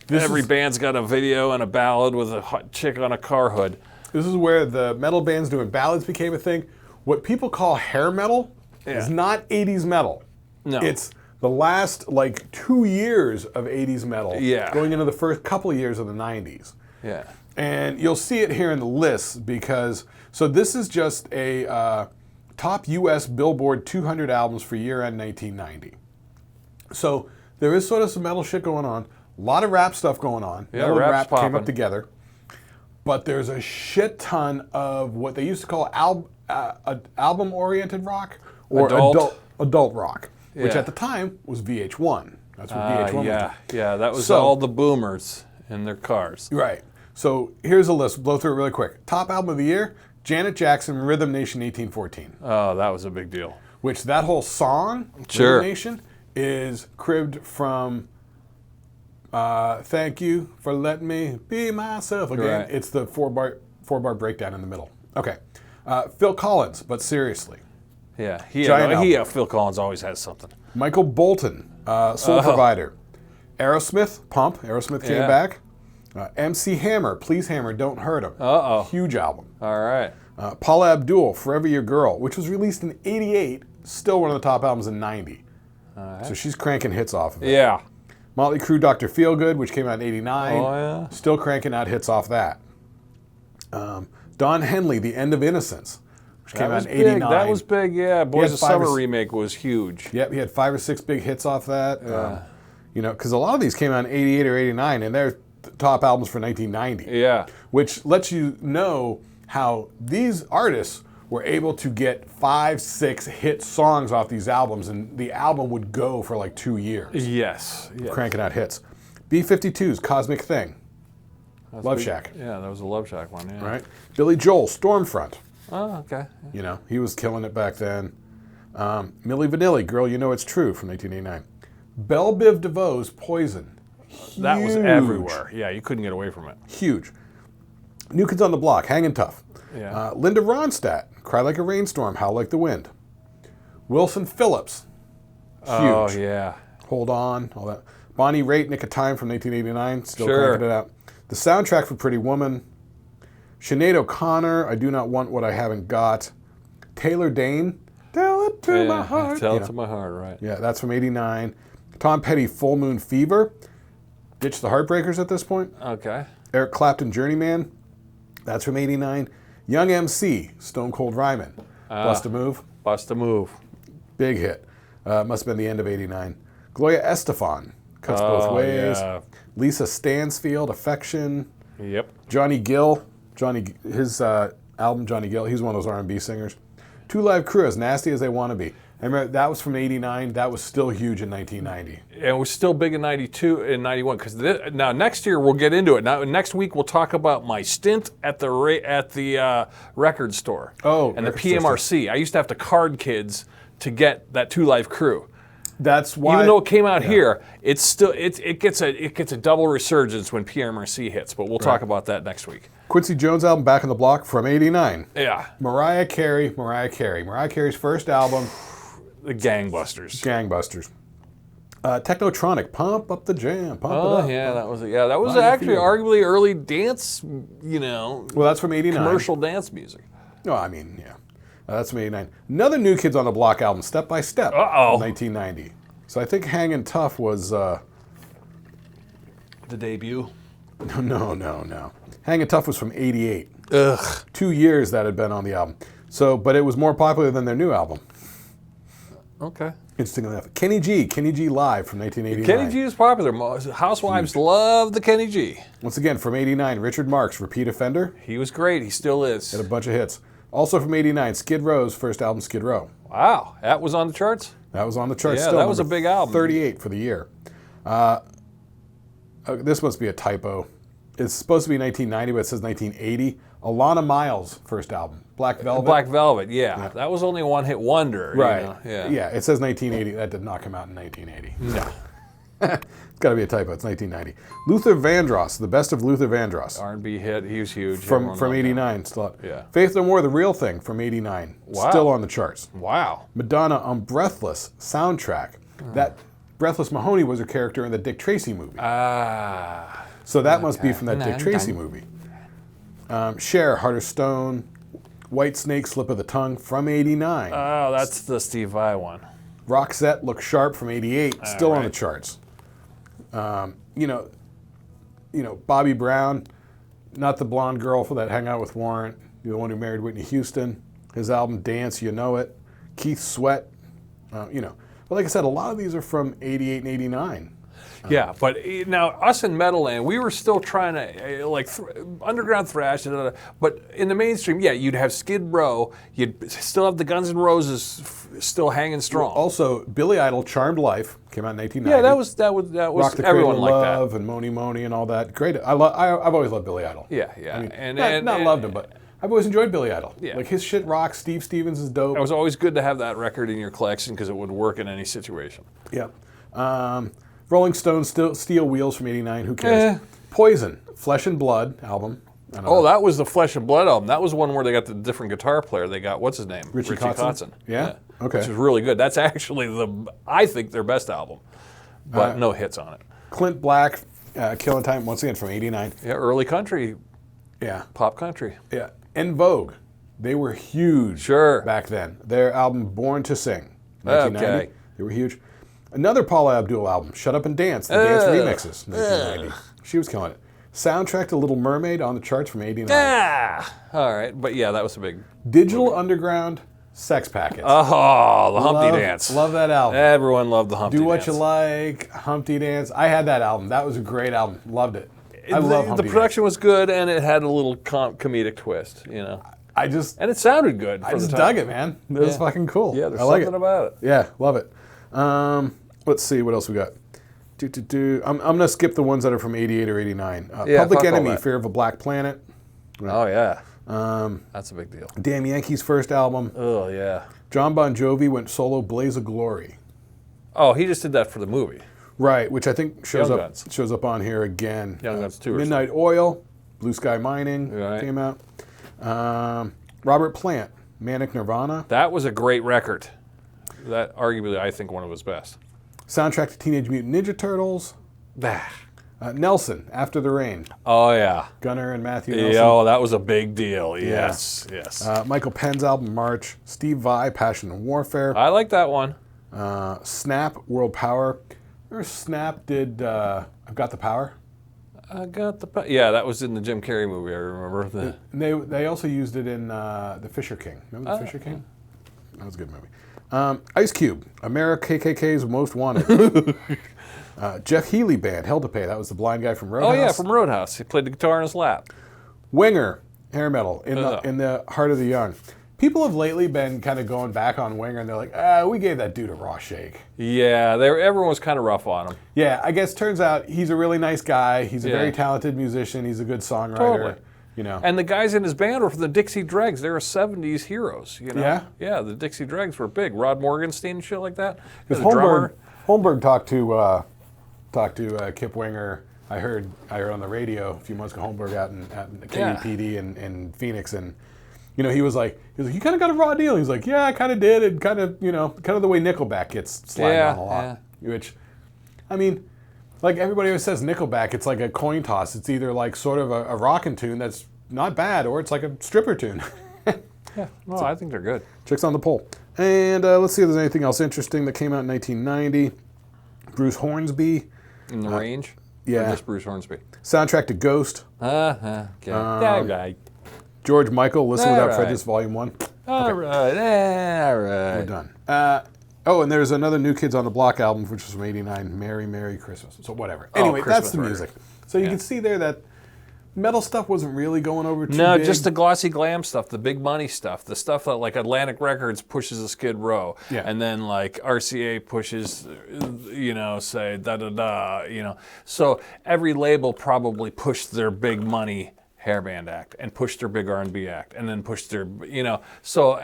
every band's got a video and a ballad with a hot chick on a car hood. This is where the metal bands doing ballads became a thing. What people call hair metal is not 80s metal. No. It's the last, 2 years of 80s metal going into the first couple of years of the 90s. Yeah. And you'll see it here in the list because, so this is just a top U.S. Billboard 200 albums for year-end 1990. So there is sort of some metal shit going on. A lot of rap stuff going on. Yeah, metal and rap popping. came up together. But there's a shit ton of what they used to call album-oriented rock or adult rock, which at the time was VH1. That's what VH1 was. Yeah, that was all the boomers in their cars. Right. So here's a list. Blow through it really quick. Top album of the year, Janet Jackson, Rhythm Nation 1814. Oh, that was a big deal. Which that whole song, Rhythm Nation, is cribbed from Thank You for Letting Me Be Myself Again. Right. It's the four bar breakdown in the middle. Okay. Phil Collins, But Seriously. Yeah, Phil Collins always has something. Michael Bolton, Soul Provider. Aerosmith, Pump. Aerosmith came back. MC Hammer, Please Hammer, Don't Hurt Him. Huge album. All right. Paula Abdul, Forever Your Girl, which was released in '88, still one of the top albums in '90. So she's cranking hits off of it. Yeah. Motley Crue, Dr. Feelgood, which came out in '89. Oh, yeah. Still cranking out hits off that. Don Henley, The End of Innocence, which came out in '89. That was big, yeah. Boys of Summer remake was huge. Yep, he had 5 or 6 big hits off that. Because a lot of these came out in '88 or '89, and they're top albums for 1990. Yeah. Which lets you know how these artists were able to get 5, 6 hit songs off these albums, and the album would go for 2 years. Yes. Cranking out hits. B-52's Cosmic Thing. Love Shack. Yeah, that was a Love Shack one. Yeah. Right. Billy Joel, Stormfront. Oh, okay. You know, he was killing it back then. Milli Vanilli, Girl, You Know It's True from 1989. Belle Biv DeVoe's Poison. That was everywhere. Yeah, you couldn't get away from it. Huge. New Kids on the Block, Hangin' Tough. Yeah. Linda Ronstadt, Cry Like a Rainstorm, Howl Like the Wind. Wilson Phillips. Huge. Oh, yeah. Hold On, all that. Bonnie Raitt, Nick of Time from 1989, still Sure. cranking it out. The soundtrack for Pretty Woman. Sinead O'Connor, I Do Not Want What I Haven't Got. Taylor Dane, Tell It to My Heart. Tell It to My Heart, right. Yeah, that's from 89. Tom Petty, Full Moon Fever. Ditch the Heartbreakers at this point. Okay. Eric Clapton, Journeyman. That's from 89. Young MC, Stone Cold Rhymin'. Bust a Move. Bust a Move. Big hit. Must have been the end of 89. Gloria Estefan, Cuts Both Ways. Yeah. Lisa Stansfield, Affection. Yep. Johnny Gill, his album Johnny Gill, he's one of those R&B singers. Two Live Crew, As Nasty as They Want to Be. I remember that was from 89. That was still huge in 1990. And it was still big in 92 and 91 because now next year we'll get into it. Now next week we'll talk about my stint at the record store. Oh, and the record store PMRC. I used to have to card kids to get that Two Live Crew. That's why. Even though it came out here, it's still it gets a double resurgence when PMRC hits. But we'll talk about that next week. Quincy Jones album Back on the Block from 89. Yeah. Mariah Carey. Mariah Carey's first album. The Gangbusters. Technotronic, Pump Up the Jam. Pump Oh it up. yeah, that was Body actually Feel. arguably early dance. You know, Well, that's from 89. commercial dance music. No, I mean, yeah. That's from 89. Another New Kids on the Block album, Step by Step, Uh-oh. 1990. So I think Hangin' Tough was, The debut. no. Hangin' Tough was from 88. Ugh. 2 years that had been on the album. So, but it was more popular than their new album. Okay. Interesting enough. Kenny G Live from 1989. Kenny G is popular. Housewives love the Kenny G. Once again, from 89, Richard Marx, Repeat Offender. He was great. He still is. Had a bunch of hits. Also from 89, Skid Row's first album, Skid Row. Wow, that was on the charts. That was on the charts Yeah, still. that was a number big album. 38 for the year. This must be a typo. It's supposed to be 1990, but it says 1980. Alana Miles' first album, Black Velvet. Black Velvet, yeah. That was only a one-hit wonder. Right. You know? Yeah. Yeah, it says 1980. That did not come out in 1980. No. It's got to be a typo. It's 1990. Luther Vandross, The Best of Luther Vandross. R&B hit. He was huge. From Everyone loved him. 89. Still, Yeah. Faith No More, The Real Thing from 89. Wow. Still on the charts. Wow. Madonna on Breathless soundtrack. That Breathless Mahoney was her character in the Dick Tracy movie. Ah. So that must be from that Dick Tracy movie. Cher, Heart of Stone, White Snake, Slip of the Tongue from 89. Oh, that's the Steve Vai one. Roxette, Look Sharp from 88, still on the right. charts. You know, Bobby Brown, not the blonde girl that hung out with Warrant, the one who married Whitney Houston. His album Dance, You Know It. Keith Sweat, But like I said, a lot of these are from 88 and 89. Yeah, but now us in Metalland, we were still trying to underground thrash, but in the mainstream, yeah, you'd have Skid Row, you'd still have the Guns N' Roses still hanging strong. Also, Billy Idol, Charmed Life came out in 1990. Yeah, that was Rock the everyone Cradle of like Love that. and Moni Moni and all that. Great. I've always loved Billy Idol. Yeah. I mean, and not loved him, but I've always enjoyed Billy Idol. Yeah. Like his shit rocks. Steve Stevens is dope. It was always good to have that record in your collection because it would work in any situation. Yeah. Rolling Stones, Steel Wheels from 89. Who cares? Poison, Flesh and Blood album. Oh, that was the Flesh and Blood album. That was one where they got the different guitar player. They got, what's his name? Richie Kotzen? Yeah? Okay. Which is really good. That's actually I think their best album, but no hits on it. Clint Black, Killing Time, once again from 89. Yeah, early country, Yeah. pop country. Yeah. En Vogue. They were huge Sure. back then. Their album Born to Sing, 1990. Okay. They were huge. Another Paula Abdul album, Shut Up and Dance, the dance remixes, 1990. She was killing it. Soundtrack to Little Mermaid on the charts from 89. All right, but yeah, that was a big. Digital Underground, Sex Packets. Oh, the Humpty Dance. Love that album. Everyone loved the Humpty Do Dance. What You Like, Humpty Dance. I had that album. That was a great album. Loved it. I love Humpty The production was good, and it had a little comedic twist, Dance. And it sounded good. I for just the time. dug it, man. It was fucking cool. Yeah, there's I like something it. about it. Yeah, love it. Let's see what else we got. I'm going to skip the ones that are from 88 or 89. Yeah, Public fuck all Enemy, that. Fear of a Black Planet. Oh, yeah. That's a big deal. Damn Yankees' first album. Oh, yeah. John Bon Jovi went solo, Blaze of Glory. Oh, he just did that for the movie. Right, which I think shows Young up Guns. shows up on here again. Young Guns 2 or Midnight Oil, Blue Sky Mining came out. Robert Plant, Manic Nirvana. That was a great record. That arguably, I think, one of his best. Soundtrack to Teenage Mutant Ninja Turtles. Nelson, After the Rain. Oh, yeah. Gunnar and Matthew Nelson. Oh, that was a big deal. Yes, yes. Michael Penn's album, March. Steve Vai, Passion and Warfare. I like that one. Snap, World Power. Remember Snap did I've Got the Power? Yeah, that was in the Jim Carrey movie, I remember. They also used it in The Fisher King. Remember The Fisher King? That was a good movie. Ice Cube, America KKK's Most Wanted. Jeff Healey Band, Hell to Pay. That was the blind guy from Roadhouse. Oh, yeah, from Roadhouse. He played the guitar in his lap. Winger, hair metal, in the Heart of the Young. People have lately been kind of going back on Winger, and they're like, we gave that dude a raw shake. Yeah, everyone was kind of rough on him. Yeah, I guess turns out he's a really nice guy. He's a very talented musician. He's a good songwriter. Totally. You know. And the guys in his band were from the Dixie Dregs. They were 70s heroes, you know? Yeah? Yeah, the Dixie Dregs were big. Rod Morgenstein and shit like that. Because The drummer. Holmberg talked to Kip Winger. I heard on the radio a few months ago, Holmberg out in KUPD in Phoenix, and you know, he was like, you kind of got a raw deal. He's like, yeah, I kind of did. And kind of, you know, kind of the way Nickelback gets slagged on a lot. Yeah. Which, I mean, like everybody always says Nickelback, it's like a coin toss. It's either like sort of a rockin' tune that's not bad, or it's like a stripper tune. Yeah, well, so, I think they're good. Chicks on the Pole. And let's see if there's anything else interesting that came out in 1990. Bruce Hornsby. In the Range? Yeah. Or just Bruce Hornsby. Soundtrack to Ghost. Okay. All right. George Michael, Listen Without Prejudice, Volume 1. All right. We're done. And there's another New Kids on the Block album, which was from 89, Merry, Merry Christmas. So whatever. Anyway, that's the music. So you can see there that metal stuff wasn't really going over too big. Just the glossy glam stuff, the big money stuff, the stuff that like Atlantic Records pushes a Skid Row, and then like RCA pushes, you know, say da-da-da, you know. So every label probably pushed their big money hairband act and pushed their big R&B act and then pushed their, you know, so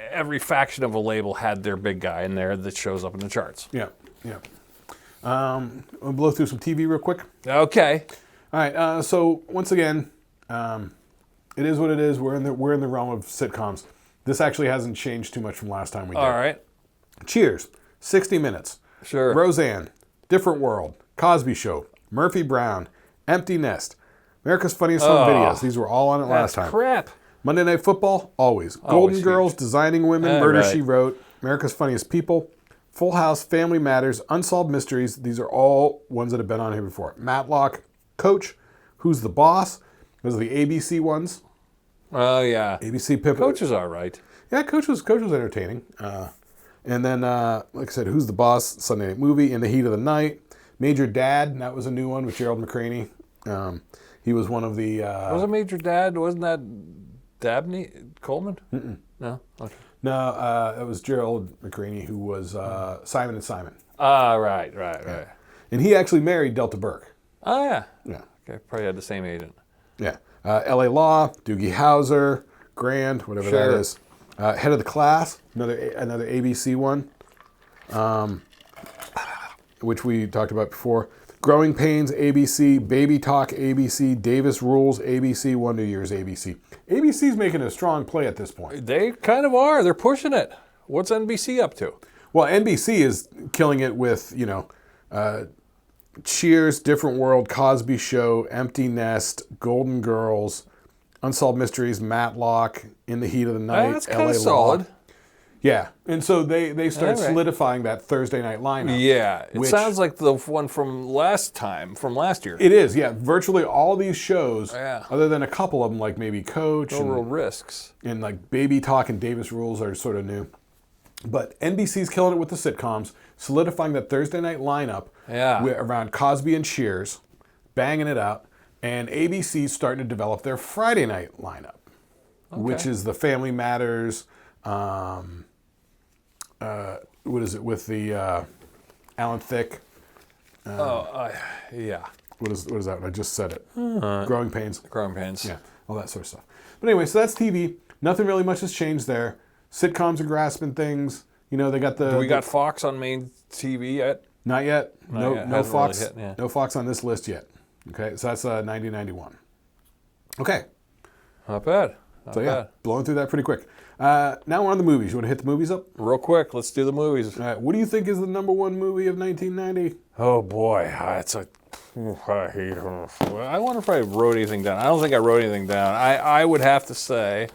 every faction of a label had their big guy in there that shows up in the charts. Yeah. I'll blow through some TV real quick. Okay. All right. So once again, it is what it is. We're in the realm of sitcoms. This actually hasn't changed too much from last time we did. All right. Cheers. 60 Minutes. Sure. Roseanne. Different World. Cosby Show. Murphy Brown. Empty Nest. America's Funniest Home Videos. These were all on it last time. Crap. Monday Night Football, always. Golden Girls, Designing Women, Murder, She Wrote, America's Funniest People, Full House, Family Matters, Unsolved Mysteries. These are all ones that have been on here before. Matlock, Coach, Who's the Boss? Those are the ABC ones. Oh, yeah. ABC Pip. Coach is all right. Yeah, Coach was entertaining. And then, like I said, Who's the Boss? Sunday Night Movie, In the Heat of the Night. Major Dad, that was a new one with Gerald McCraney. He was one of the... was it Major Dad? Wasn't that Dabney Coleman? Mm-mm. No? Okay. No, it was Gerald McCraney, who was Simon and Simon. Right. Yeah. And he actually married Delta Burke. Oh, yeah. Yeah. Okay, probably had the same agent. Yeah. L.A. Law, Doogie Howser, Grand, whatever that is. Head of the Class, another ABC one, which we talked about before. Growing Pains, ABC. Baby Talk, ABC. Davis Rules, ABC. Wonder Years, ABC. ABC's making a strong play at this point. They kind of are. They're pushing it. What's NBC up to? Well, NBC is killing it with, Cheers, Different World, Cosby Show, Empty Nest, Golden Girls, Unsolved Mysteries, Matlock, In the Heat of the Night, That's kind LA of solid. Yeah, and so they start solidifying that Thursday night lineup. Yeah, it sounds like the one from last year. It is, yeah. Virtually all these shows, other than a couple of them, like maybe Coach. No real risks. And like Baby Talk and Davis Rules are sort of new. But NBC's killing it with the sitcoms, solidifying that Thursday night lineup around Cosby and Cheers, banging it out. And ABC's starting to develop their Friday night lineup, which is the Family Matters, what is it, with the Alan Thicke, Yeah. What is that? I just said it. Growing Pains. Growing Pains. Yeah, all that sort of stuff. But anyway, so that's TV. Nothing really much has changed there. Sitcoms are grasping things. You know, they got the... Do we got Fox on main TV yet? Not yet. No, yet. no Hasn't Fox. really hit, yeah. No Fox on this list yet. Okay, so that's 1991. Okay, Not bad. Not so yeah, bad. blowing through that pretty quick. Now we're on the movies. You want to hit the movies up? Real quick, let's do the movies. All right, what do you think is the number one movie of 1990? Oh boy, it's a... I wonder if I wrote anything down. I don't think I wrote anything down. I would have to say...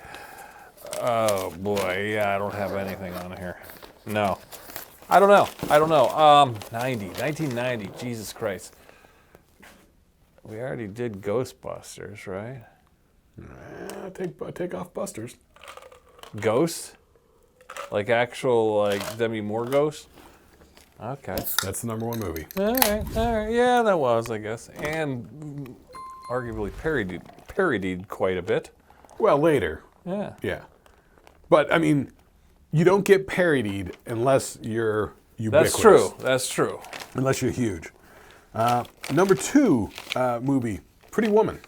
Oh boy, yeah, I don't have anything on here. No. I don't know. 1990, Jesus Christ. We already did Ghostbusters, right? Take off Busters. Ghosts? Like actual, like, Demi Moore ghosts? Okay. That's the number one movie. All right. Yeah, that was, I guess. And arguably parodied quite a bit. Well, later. Yeah. Yeah. But, I mean, you don't get parodied unless you're ubiquitous. That's true. Unless you're huge. Number two movie, Pretty Woman.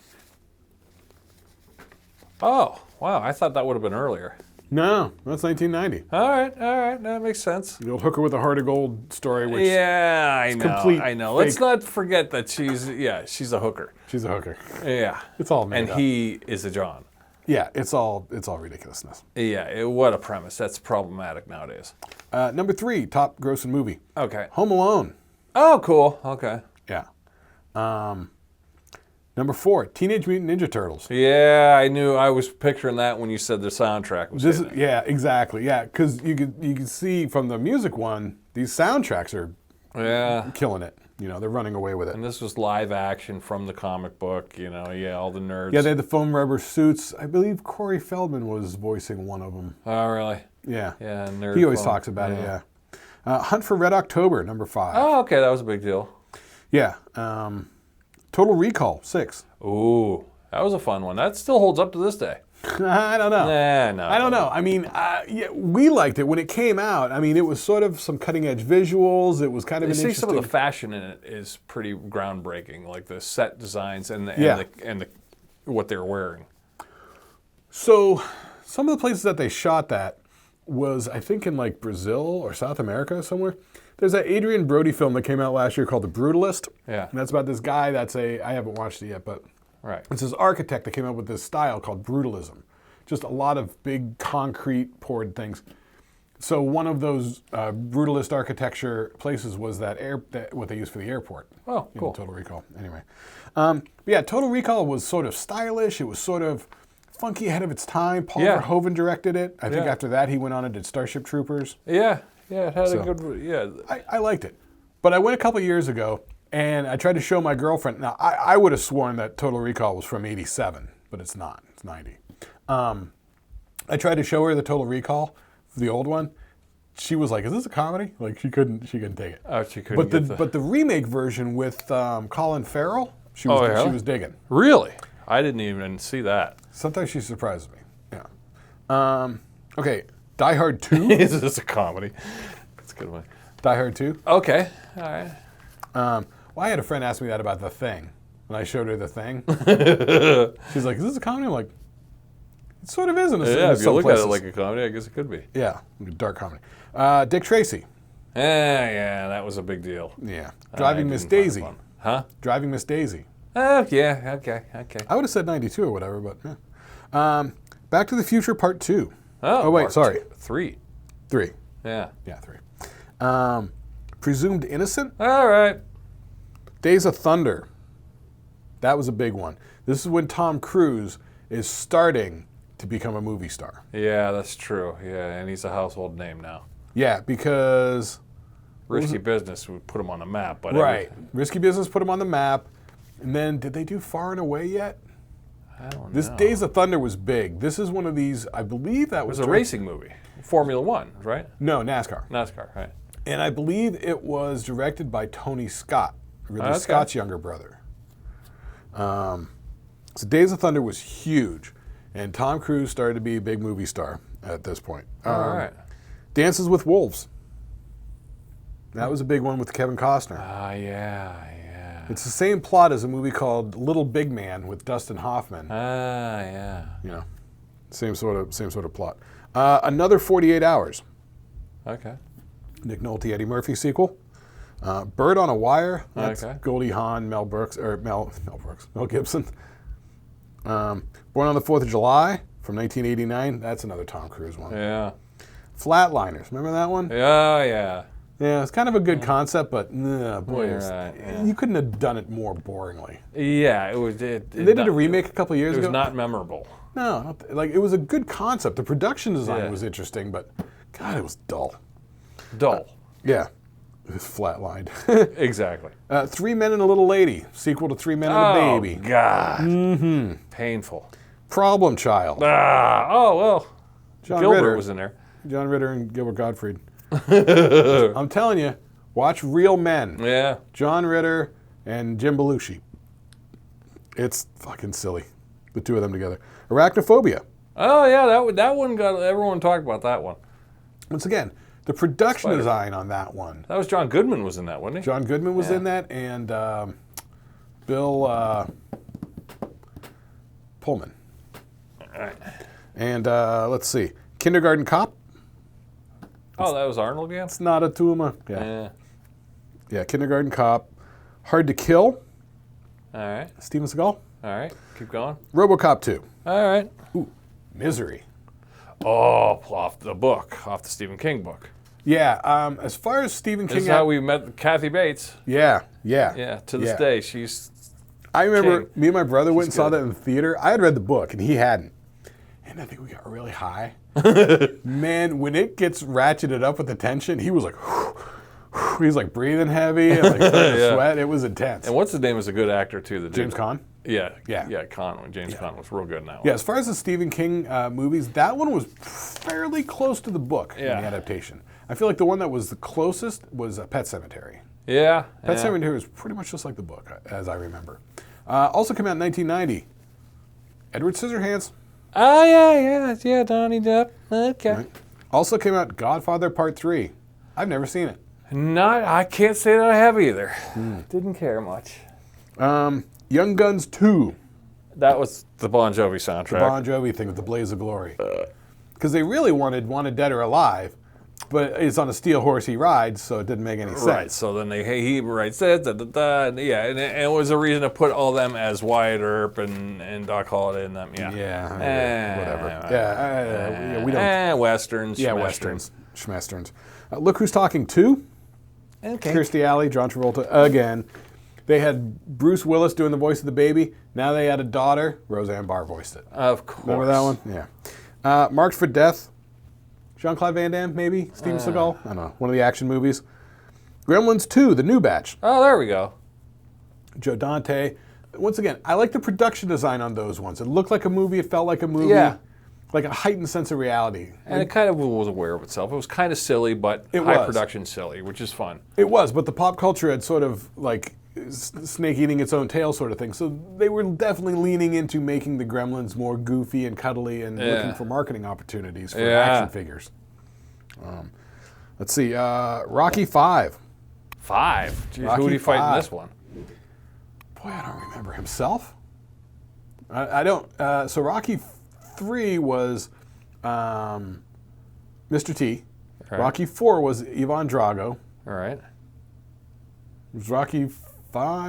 Oh, wow. I thought that would have been earlier. No, that's 1990. All right. That makes sense. The old hooker with a heart of gold story, which Yeah, I know. complete I know. fake. Let's not forget that she's a hooker. she's a hooker. Yeah. It's all made And up. he is a John. Yeah, it's all ridiculousness. Yeah, what a premise. That's problematic nowadays. Number three, top grossing movie, Okay. Home Alone. Oh, cool. Okay. Yeah. Number four, Teenage Mutant Ninja Turtles. Yeah, I was picturing that when you said the soundtrack was hitting it. Yeah, exactly. Yeah, because you could see from the music one, these soundtracks are Yeah. killing it. You know, they're running away with it. And this was live action from the comic book, all the nerds. Yeah, they had the foam rubber suits. I believe Corey Feldman was voicing one of them. Oh, really? Yeah. Yeah, nerd. He always foam. talks about it, yeah. Hunt for Red October, number 5. Oh, okay, that was a big deal. Yeah. Total Recall, 6. Ooh, that was a fun one. That still holds up to this day. I don't know. No. I don't know. I mean, yeah, we liked it when it came out. I mean, it was sort of some cutting edge visuals. It was kind of You an see, interesting. some of the fashion in it is pretty groundbreaking, like the set designs and the what they're wearing. So, some of the places that they shot that was, I think, in like Brazil or South America somewhere. There's that Adrian Brody film that came out last year called The Brutalist. Yeah. And that's about this guy I haven't watched it yet, but Right. it's this architect that came up with this style called brutalism. Just a lot of big concrete poured things. So one of those brutalist architecture places was that what they used for the airport. Oh, cool. Total Recall. Anyway. Yeah, Total Recall was sort of stylish. It was sort of funky ahead of its time. Paul Yeah. Verhoeven directed it. I think Yeah. after that he went on and did Starship Troopers. Yeah, it had So- a good. Yeah. I liked it. But I went a couple years ago and I tried to show my girlfriend. Now, I would have sworn that Total Recall was from 87, but it's not. It's 90. I tried to show her the Total Recall, the old one. She was like, "Is this a comedy?" Like she couldn't take it. Oh, she couldn't. But the remake version with Colin Farrell, she really? was digging. Really, I didn't even see that. Sometimes she surprises me. Yeah. Okay, Die Hard 2. Is this a comedy? That's a good one. Die Hard 2. Okay, all right. Well, I had a friend ask me that about The Thing. When I showed her The Thing, she's like, "Is this a comedy?" I'm like, "It sort of is in Yeah, if you some look places." at it like a comedy, I guess it could be. Yeah, dark comedy. Dick Tracy. Yeah, that was a big deal. Yeah. Driving I Miss didn't find it Daisy. fun. Huh? Driving Miss Daisy. Yeah, okay. I would have said 92 or whatever, but yeah. Back to the Future Part 2. Oh, wait, part sorry. 3. 3. Yeah. Yeah, 3. Presumed Innocent. All right. Days of Thunder. That was a big one. This is when Tom Cruise is starting to become a movie star. Yeah, that's true. Yeah, and he's a household name now. Yeah, because... Risky Business would put him on the map, but Right. Risky Business put him on the map. And then, did they do Far and Away yet? I don't This know. Days of Thunder was big. This is one of these, I believe that It was was... a racing movie. Formula One, right? No, NASCAR. NASCAR, right? And I believe it was directed by Tony Scott, Ridley Okay. Scott's younger brother. So Days of Thunder was huge. And Tom Cruise started to be a big movie star at this point. All right. Dances with Wolves. That was a big one with Kevin Costner. Ah, yeah. It's the same plot as a movie called Little Big Man with Dustin Hoffman. Ah, yeah. You know, same sort of plot. Another 48 Hours. Okay. Nick Nolte, Eddie Murphy sequel. Bird on a Wire. That's Okay. Goldie Hawn, Mel Gibson. Born on the 4th of July from 1989. That's another Tom Cruise one. Yeah. Flatliners. Remember that one? Yeah, yeah. Yeah, it's kind of a good concept, but boy, Yeah. you couldn't have done it more boringly. Yeah, it was. They did a remake a couple years It was ago. not memorable. No, like it was a good concept. The production design Yeah. was interesting, but God, it was dull. Dull. Yeah, it was flatlined. Exactly. 3 Men and a Little Lady, sequel to 3 Men and a Baby. God. Mm-hmm. Painful. Problem Child. Well. John Gilbert Ritter. was in there. John Ritter and Gilbert Gottfried. I'm telling you, watch Real Men. Yeah. John Ritter and Jim Belushi. It's fucking silly, the two of them together. Arachnophobia. Oh yeah, that one got everyone talked about that one. Once again, the production Spider. design on that one. That was John Goodman was in that, wasn't he? John Goodman was in that, and Bill Pullman. All right. And let's see, Kindergarten Cop. Oh, that was Arnold again? It's not a tumor. Yeah. Yeah, Kindergarten Cop. Hard to Kill. All right. Steven Seagal. All right. Keep going. RoboCop 2. All right. Ooh, Misery. Oh, off the Stephen King book. Yeah, as far as Stephen King... This is how we met Kathy Bates. Yeah. Yeah, to this day, she's... I remember King. me and my brother went and saw good. that in the theater. I had read the book, and he hadn't. And I think we got really high. Man, when it gets ratcheted up with the tension, he was like... He's like breathing heavy and like starting to sweat. It was intense. And what's his name is a good actor, too. The James Caan? Yeah. Yeah. Yeah, Caan. James Caan was real good in that one. Yeah, as far as the Stephen King movies, that one was fairly close to the book in the adaptation. I feel like the one that was the closest was Pet Sematary. Yeah. Pet Sematary was pretty much just like the book, as I remember. Also came out in 1990. Edward Scissorhands. Oh, yeah, Donnie Depp. Okay. Right. Also came out Godfather Part 3. I've never seen it. I can't say that I have either. Didn't care much. Young Guns 2. That was the Bon Jovi soundtrack. The Bon Jovi thing with the Blaze of Glory. Because they really wanted Dead or Alive, but it's on a steel horse he rides, so it didn't make any sense. Right, so then he writes it, and it was a reason to put all them as Wyatt Earp and Doc Holliday in them, Whatever. We don't... Westerns. Yeah, schmesterns. Westerns. Schmesterns. Look Who's Talking 2. Okay. Kirstie Alley, John Travolta, again. They had Bruce Willis doing the voice of the baby. Now they had a daughter. Roseanne Barr voiced it. Of course. Remember that one? Yeah. Marked for Death. Jean-Claude Van Damme, maybe? Steven Seagal? I don't know. One of the action movies. Gremlins 2, The New Batch. Oh, there we go. Joe Dante. Once again, I like the production design on those ones. It looked like a movie. It felt like a movie. Yeah. Like a heightened sense of reality. And it kind of was aware of itself. It was kind of silly, but high production silly, which is fun. It was, but the pop culture had sort of like snake eating its own tail sort of thing. So they were definitely leaning into making the Gremlins more goofy and cuddly and looking for marketing opportunities for action figures. Let's see, Rocky 5. 5? Jeez, Rocky who would he fight 5. in this one? Boy, I don't remember. Himself? I don't. So Rocky 3 was Mr. T. Right. Rocky 4 was Ivan Drago. All right. Was Rocky 5?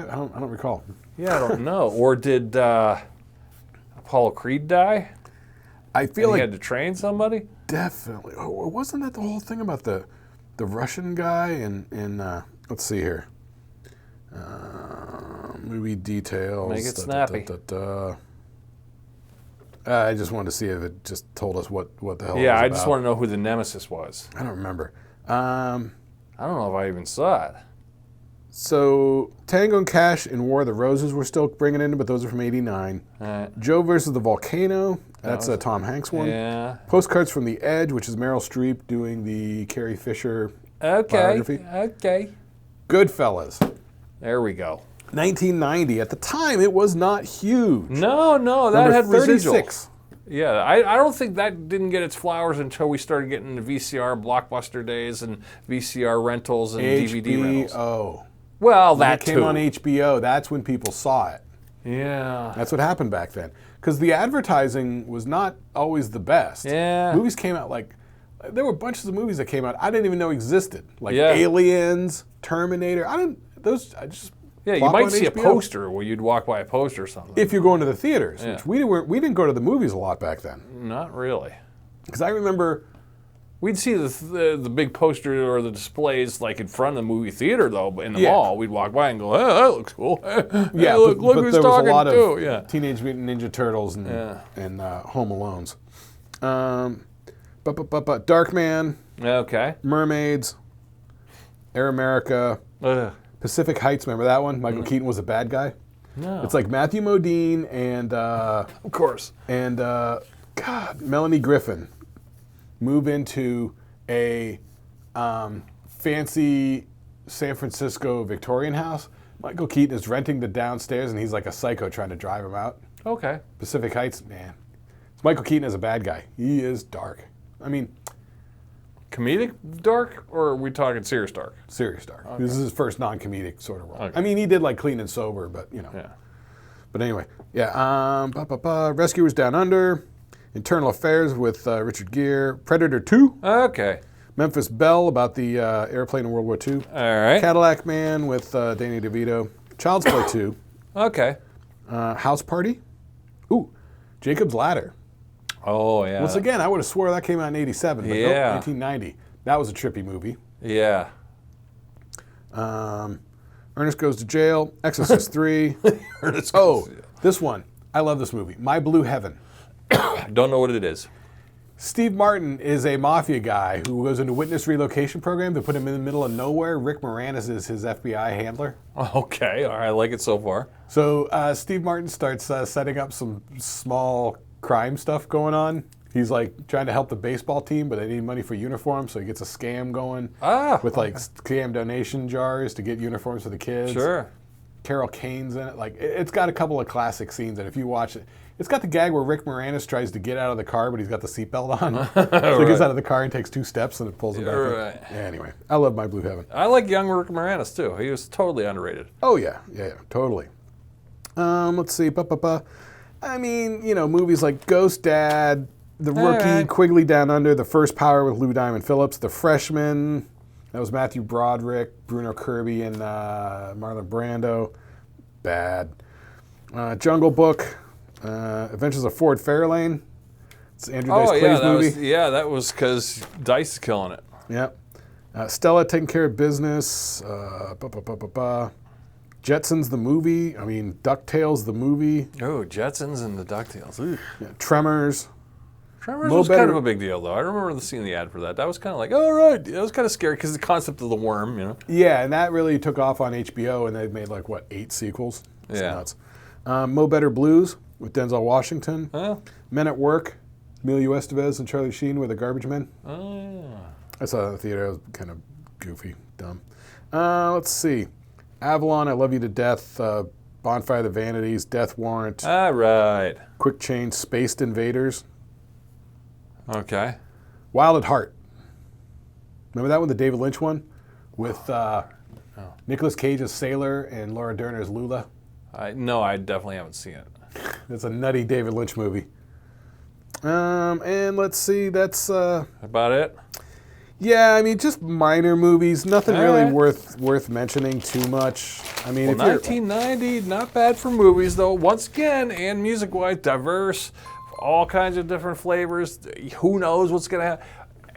I don't recall. Yeah, I don't know. Or did Apollo Creed die? I feel like he had to train somebody? definitely. Oh, wasn't that the whole thing about the Russian guy and let's see here. Movie details. Make it snappy. I just wanted to see if it just told us what the hell it was about. Yeah, I just want to know who the nemesis was. I don't remember. I don't know if I even saw it. So Tango and Cash in War of the Roses were still bringing in, but those are from '89. Joe versus the Volcano. That's a Tom Hanks one. Yeah. Postcards from the Edge, which is Meryl Streep doing the Carrie Fisher biography. Okay. Goodfellas. There we go. 1990. At the time, it was not huge. No, that Number had 36. residual. Yeah, I don't think that didn't get its flowers until we started getting the VCR Blockbuster days and VCR rentals and DVD rentals. HBO. Well, When that it came too. on HBO, that's when people saw it. Yeah. That's what happened back then. Because the advertising was not always the best. Yeah. Movies came out like, there were bunches of movies that came out I didn't even know existed. Like Yeah. Aliens, Terminator. I just Yeah, you plop might on see a HBO. poster where you'd walk by a poster or something. If you're going to the theaters, Yeah. which we didn't go to the movies a lot back then. Not really. Because I remember, We'd see the big poster or the displays like in front of the movie theater though, in the Yeah. mall. We'd walk by and go, "Oh, that looks cool." yeah, Hey, look but who's there was talking a lot too. of Yeah. Teenage Mutant Ninja Turtles and Home Alones. But Darkman, Okay. Mermaids, Air America, Ugh. Pacific Heights. Remember that one? Michael Keaton was a bad guy. No. It's like Matthew Modine and Of course. God, Melanie Griffin move into a fancy San Francisco Victorian house. Michael Keaton is renting the downstairs, and he's like a psycho trying to drive him out. Okay. Pacific Heights, man. Michael Keaton is a bad guy. He is dark. I mean, Comedic dark, or are we talking serious dark? serious dark. This is his first non-comedic sort of role. Okay. I mean, he did like Clean and Sober, but you know. Yeah. But anyway, yeah. Rescuers Down Under, Internal Affairs with Richard Gere, Predator 2, Okay. Memphis Belle about the airplane in World War II, All right. Cadillac Man with Danny DeVito, Child's Play 2, Okay. House Party, ooh, Jacob's Ladder. Oh yeah. Once again, I would have swore that came out in '87, but nope, Yeah. 1990. That was a trippy movie. Yeah. Ernest Goes to Jail, Exorcist 3. Ernest Oh, goes- this one. I love this movie. My Blue Heaven. I don't know what it is. Steve Martin is a mafia guy who goes into witness relocation program to put him in the middle of nowhere. Rick Moranis is his FBI handler. Okay. All right. I like it so far. So Steve Martin starts setting up some small crime stuff going on. He's like trying to help the baseball team, but they need money for uniforms, so he gets a scam going with like scam donation jars to get uniforms for the kids. Sure. Carol Kane's in it. Like it's got a couple of classic scenes that if you watch it, it's got the gag where Rick Moranis tries to get out of the car, but he's got the seatbelt on. So he gets out of the car and takes 2 steps and it pulls him back in. Right. Yeah, anyway, I love My Blue Heaven. I like young Rick Moranis too. He was totally underrated. Oh yeah, totally. Let's see. I mean, you know, movies like Ghost Dad, The Rookie, right. Quigley Down Under, The First Power with Lou Diamond Phillips, The Freshman. That was Matthew Broderick, Bruno Kirby, and Marlon Brando. Bad. Jungle Book, Adventures of Ford Fairlane. It's Andrew Dice Clay's movie. That was because Dice is killing it. Yep. Stella Taking Care of Business. Jetsons the movie. I mean, DuckTales the movie. Oh, Jetsons and the DuckTales. Ooh. Yeah, Tremors. Tremors Mo was Better- kind of a big deal, though. I remember seeing the ad for that. That was kind of like, all right. It was kind of scary because the concept of the worm, you know. Yeah, and that really took off on HBO, and they've made like, what, 8 sequels? It's Yeah. nuts. Mo Better Blues with Denzel Washington. Oh, Men at Work, Emilio Estevez and Charlie Sheen were the garbage men. oh. I saw that in the theater. It was kind of goofy, dumb. Let's see. Avalon, I Love You to Death, Bonfire of the Vanities, Death Warrant, All right. Quick Change, Spaced Invaders, Okay. Wild at Heart. Remember that one, the David Lynch one? With Nicolas Cage as Sailor and Laura Dern as Lula. No, I definitely haven't seen it. It's a nutty David Lynch movie. And let's see, that's... About it? yeah, I mean, just minor movies. Nothing All really right. worth mentioning too much. I mean, Well, if you're... 1990, not bad for movies, though. Once again, and music-wise, diverse, all kinds of different flavors. Who knows what's going to happen?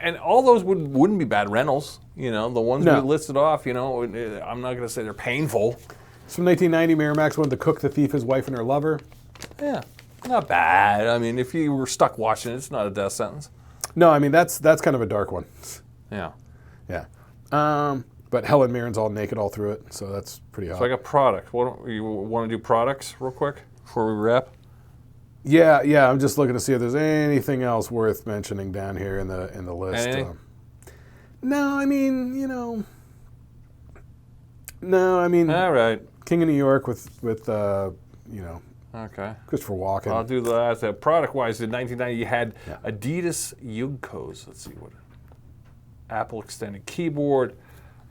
And all those wouldn't be bad rentals. You know, the ones No. we listed off, you know, I'm not going to say they're painful. It's from 1990. Miramax wanted to cook the thief, his wife, and her lover. Yeah, not bad. I mean, if you were stuck watching it, it's not a death sentence. No, I mean, that's kind of a dark one. Yeah. Yeah. But Helen Mirren's all naked all through it, so that's pretty hot. So I got products. You want to do products real quick before we wrap? Yeah, I'm just looking to see if there's anything else worth mentioning down here in the list. Anything? No, I mean, you know. No, I mean, All right. King of New York with you know, Okay. Christopher Walken. I'll do the product-wise. In 1990, you had Adidas Yugcos. Let's see what. Apple extended keyboard.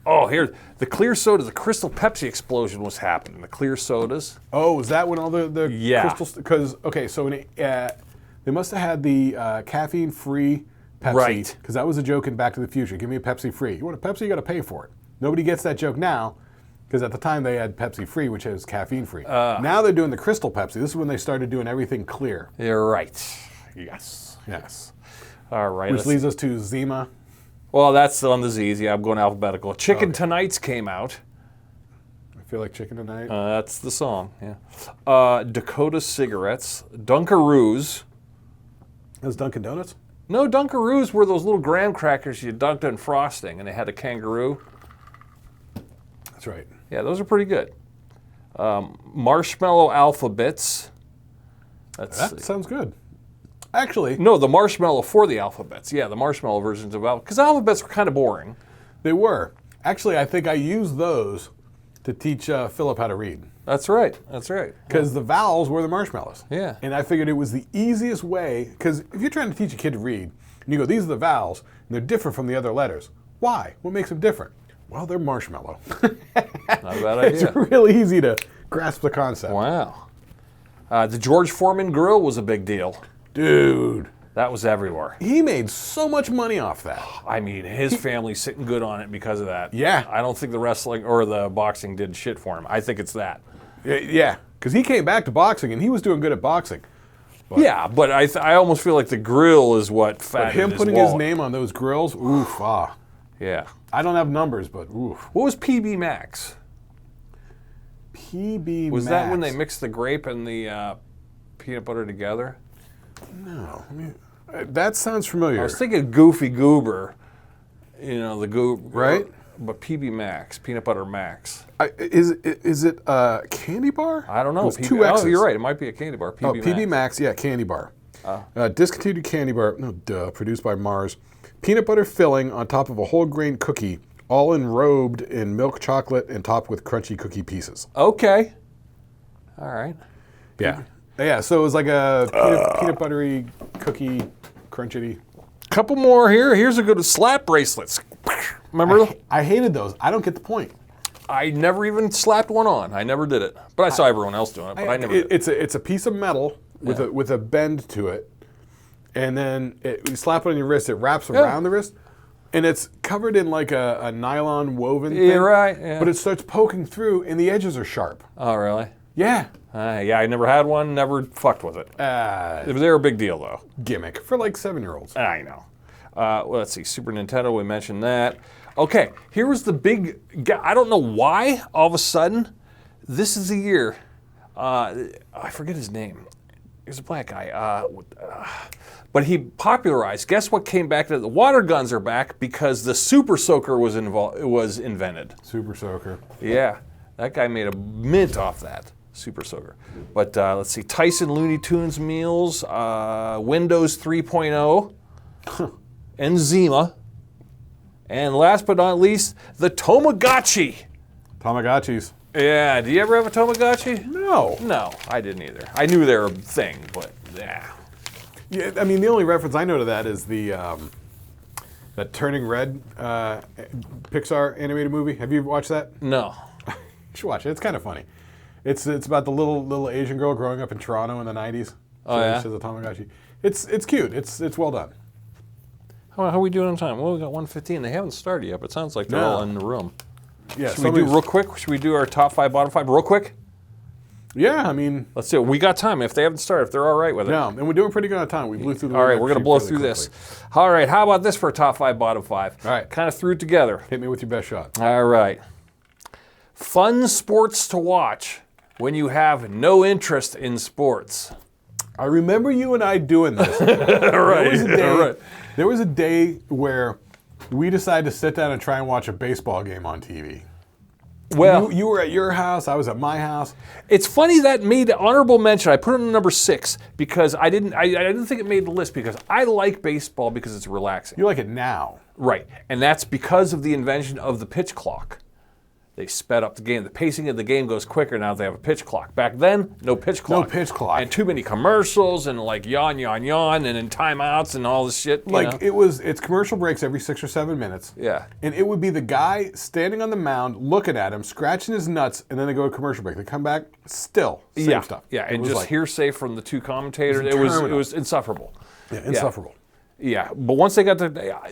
Oh, here, the clear soda, the Crystal Pepsi explosion was happening. The clear sodas. Oh, is that when all the crystals? Because okay, so they must have had the caffeine-free Pepsi. Right. Because that was a joke in Back to the Future. Give me a Pepsi free. You want a Pepsi? You got to pay for it. Nobody gets that joke now. Because at the time they had Pepsi Free, which is caffeine free. Now they're doing the Crystal Pepsi. This is when they started doing everything clear. You're right. Yes. All right. Which leads us to Zima. Well, that's on the Z's. Yeah, I'm going alphabetical. Chicken Tonight's came out. I feel like chicken tonight. That's the song. Yeah. Dakota Cigarettes. Dunkaroos. Those Dunkin' Donuts? No, Dunkaroos were those little graham crackers you dunked in frosting, and they had a kangaroo. That's right. Yeah, those are pretty good. Marshmallow Alphabets. That sounds good. Actually, no, the marshmallow for the alphabets. Yeah, the marshmallow versions of alphabets. Because alphabets were kind of boring. They were. Actually, I think I used those to teach Philip how to read. That's right. Because the vowels were the marshmallows. Yeah. And I figured it was the easiest way, because if you're trying to teach a kid to read, and you go, these are the vowels, and they're different from the other letters. Why? What makes them different? Well, they're marshmallow. Not a bad idea. It's really easy to grasp the concept. Wow. The George Foreman grill was a big deal. Dude. That was everywhere. He made so much money off that. I mean, his family's sitting good on it because of that. Yeah. I don't think the wrestling or the boxing did shit for him. I think it's that. Yeah. Because he came back to boxing, and he was doing good at boxing. But I almost feel like the grill is what fattened him his putting wallet. his name on those grills, oof, Yeah. I don't have numbers, but oof. What was PB Max? PB Max. Was that when they mixed the grape and the peanut butter together? No. That sounds familiar. I was thinking Goofy Goober. You know, the goober. Right? But PB Max, peanut butter Max. Is it a candy bar? I don't know. It was two X's. Oh, you're right. It might be a candy bar. PB Max, yeah, candy bar. Discontinued candy bar, produced by Mars. Peanut butter filling on top of a whole grain cookie, all enrobed in milk chocolate and topped with crunchy cookie pieces. Okay. All right. Yeah. Yeah, so it was like a peanut buttery cookie, crunchity. Couple more here. Here's a good slap bracelets. Remember? I hated those. I don't get the point. I never even slapped one on. I never did it. But I saw everyone else doing it, but I never did it. It's a piece of metal with a bend to it. And then you slap it on your wrist, it wraps around the wrist, and it's covered in like a nylon woven thing. Yeah, right. Yeah. But it starts poking through, and the edges are sharp. Oh, really? Yeah. Yeah, I never had one, never fucked with it. They were a big deal, though. Gimmick for like 7-year-olds. I know. Well, let's see. Super Nintendo, we mentioned that. Okay, here was the big... I don't know why, all of a sudden, this is the year. I forget his name. He was a black guy. But he popularized. Guess what came back? The water guns are back because the Super Soaker was invented. Super Soaker. Yeah, that guy made a mint off that. Super Soaker. But let's see. Tyson Looney Tunes meals, Windows 3.0, and Zima. And last but not least, the Tamagotchi. Tamagotchis. Yeah, do you ever have a Tamagotchi? No. No, I didn't either. I knew they were a thing, but yeah. Yeah, I mean, the only reference I know to that is the that Turning Red Pixar animated movie. Have you watched that? No. You should watch it. It's kind of funny. It's about the little Asian girl growing up in Toronto in the 90s. Oh, yeah? She has a Tamagotchi. It's cute. It's well done. How are we doing on time? Well, we got 1:15. They haven't started yet, but it sounds like they're all in the room. Yeah. Should we do real quick? Should we do our top 5, bottom 5 real quick? Yeah, I mean... Let's do it. We got time. If they haven't started, if they're all right with it. No, and we're doing pretty good on time. We blew through the... All right, we're going to blow through this. All right, how about this for a top 5, bottom 5? All right. Kind of threw it together. Hit me with your best shot. All right. Fun sports to watch when you have no interest in sports. I remember you and I doing this. There was a day where we decided to sit down and try and watch a baseball game on TV. Well, you were at your house, I was at my house. It's funny that made honorable mention. I put it on number 6 because I didn't think it made the list because I like baseball because it's relaxing. You like it now. Right, and that's because of the invention of the pitch clock. They sped up the game. The pacing of the game goes quicker now. They have a pitch clock. Back then, no pitch clock. No pitch clock. And too many commercials and like yawn, and then timeouts and all this shit. It's commercial breaks every 6 or 7 minutes. Yeah. And it would be the guy standing on the mound, looking at him, scratching his nuts, and then they go to commercial break. They come back, still same stuff. Yeah, and just hearsay from the two commentators. It was insufferable. Yeah, insufferable. Yeah, but once they got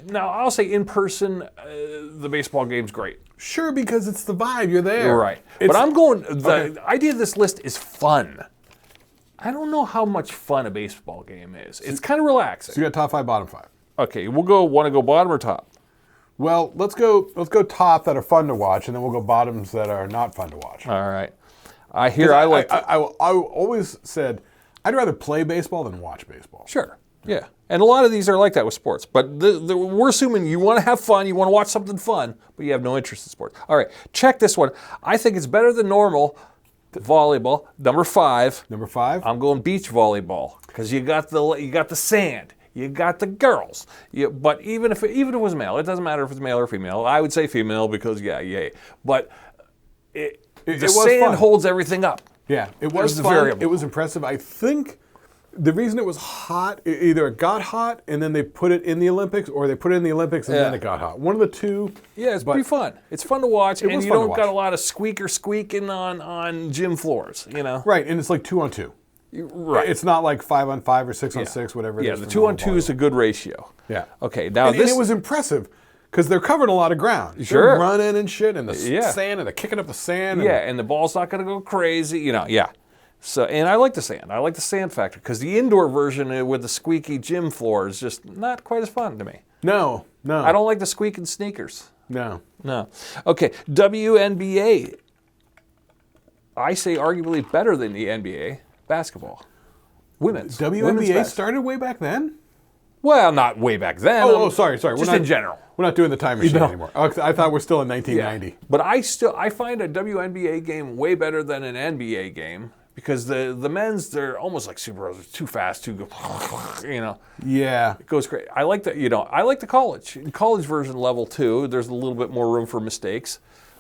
now I'll say in person, the baseball game's great. Sure, because it's the vibe. You're there. You're right. But I'm going, the idea of this list is fun. I don't know how much fun a baseball game is. It's kind of relaxing. So you got top 5, bottom 5. Okay, want to go bottom or top? Well, let's go top that are fun to watch, and then we'll go bottoms that are not fun to watch. All right. I always said I'd rather play baseball than watch baseball. Sure. Yeah. And a lot of these are like that with sports. But we're assuming you want to have fun, you want to watch something fun, but you have no interest in sports. All right, check this one. I think it's better than normal volleyball. Number 5. Number 5? I'm going beach volleyball because you got the sand. You got the girls. But even if it was male, it doesn't matter if it's male or female. I would say female because, yay. But the sand fun. holds everything up. Yeah, it was fun. Variable. It was impressive. I think the reason it was hot, either it got hot and then they put it in the Olympics, or they put it in the Olympics and then it got hot. One of the two. Yeah, it's pretty fun. It's fun to watch, and you don't got a lot of squeaking on gym floors, Right, and it's like 2-on-2. Right. It's not like 5-on-5 or 6-on-6, whatever it is. Yeah, the 2-on-2 is a good ratio. Yeah. Okay, now and it was impressive because they're covering a lot of ground. Sure. They're running and shit, and the sand, and they're kicking up the sand. And the ball's not going to go crazy, yeah. So, and I like the sand. I like the sand factor because the indoor version with the squeaky gym floor is just not quite as fun to me. No. I don't like the squeaking sneakers. No. Okay, WNBA. I say arguably better than the NBA basketball. Women's. WNBA started way back then? Well, not way back then. Sorry. Just in general. We're not doing the time machine anymore. I thought we're still in 1990. Yeah. But I find a WNBA game way better than an NBA game. Because the men's, they're almost like superheroes. It's too fast, Yeah. It goes great. I like I like the college version level too. There's a little bit more room for mistakes.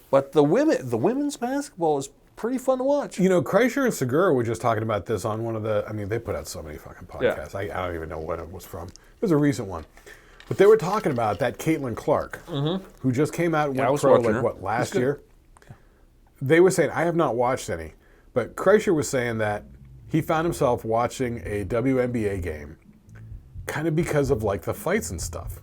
But the women's basketball is pretty fun to watch. Kreischer and Segura were just talking about this on one of they put out so many fucking podcasts. Yeah. I don't even know when it was from. It was a recent one. But they were talking about that Caitlin Clark, who just came out and went pro last year? They were saying, I have not watched any. But Kreischer was saying that he found himself watching a WNBA game kind of because of like the fights and stuff.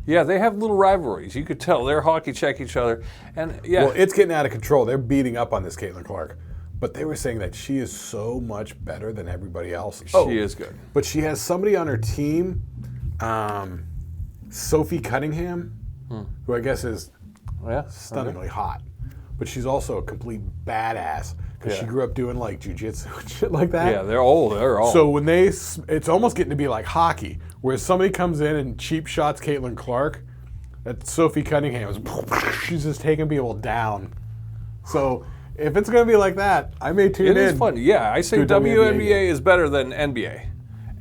Yeah, they have little rivalries. You could tell they're hockey check each other. And Well, it's getting out of control. They're beating up on this Caitlin Clark. But they were saying that she is so much better than everybody else. She is good. But she has somebody on her team, Sophie Cunningham, who I guess is stunningly hot. But she's also a complete badass. Because she grew up doing like jujitsu and shit like that. Yeah, they're old. So when it's almost getting to be like hockey, where somebody comes in and cheap shots Caitlin Clark, that Sophie Cunningham she's just taking people down. So if it's going to be like that, I may tune in. It is fun. Yeah, I say WNBA is better than NBA.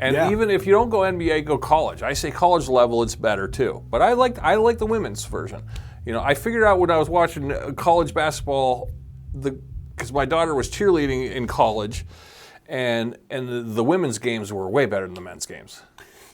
And even if you don't go NBA, go college. I say college level, it's better too. But I like the women's version. I figured out when I was watching college basketball, because my daughter was cheerleading in college, and the women's games were way better than the men's games.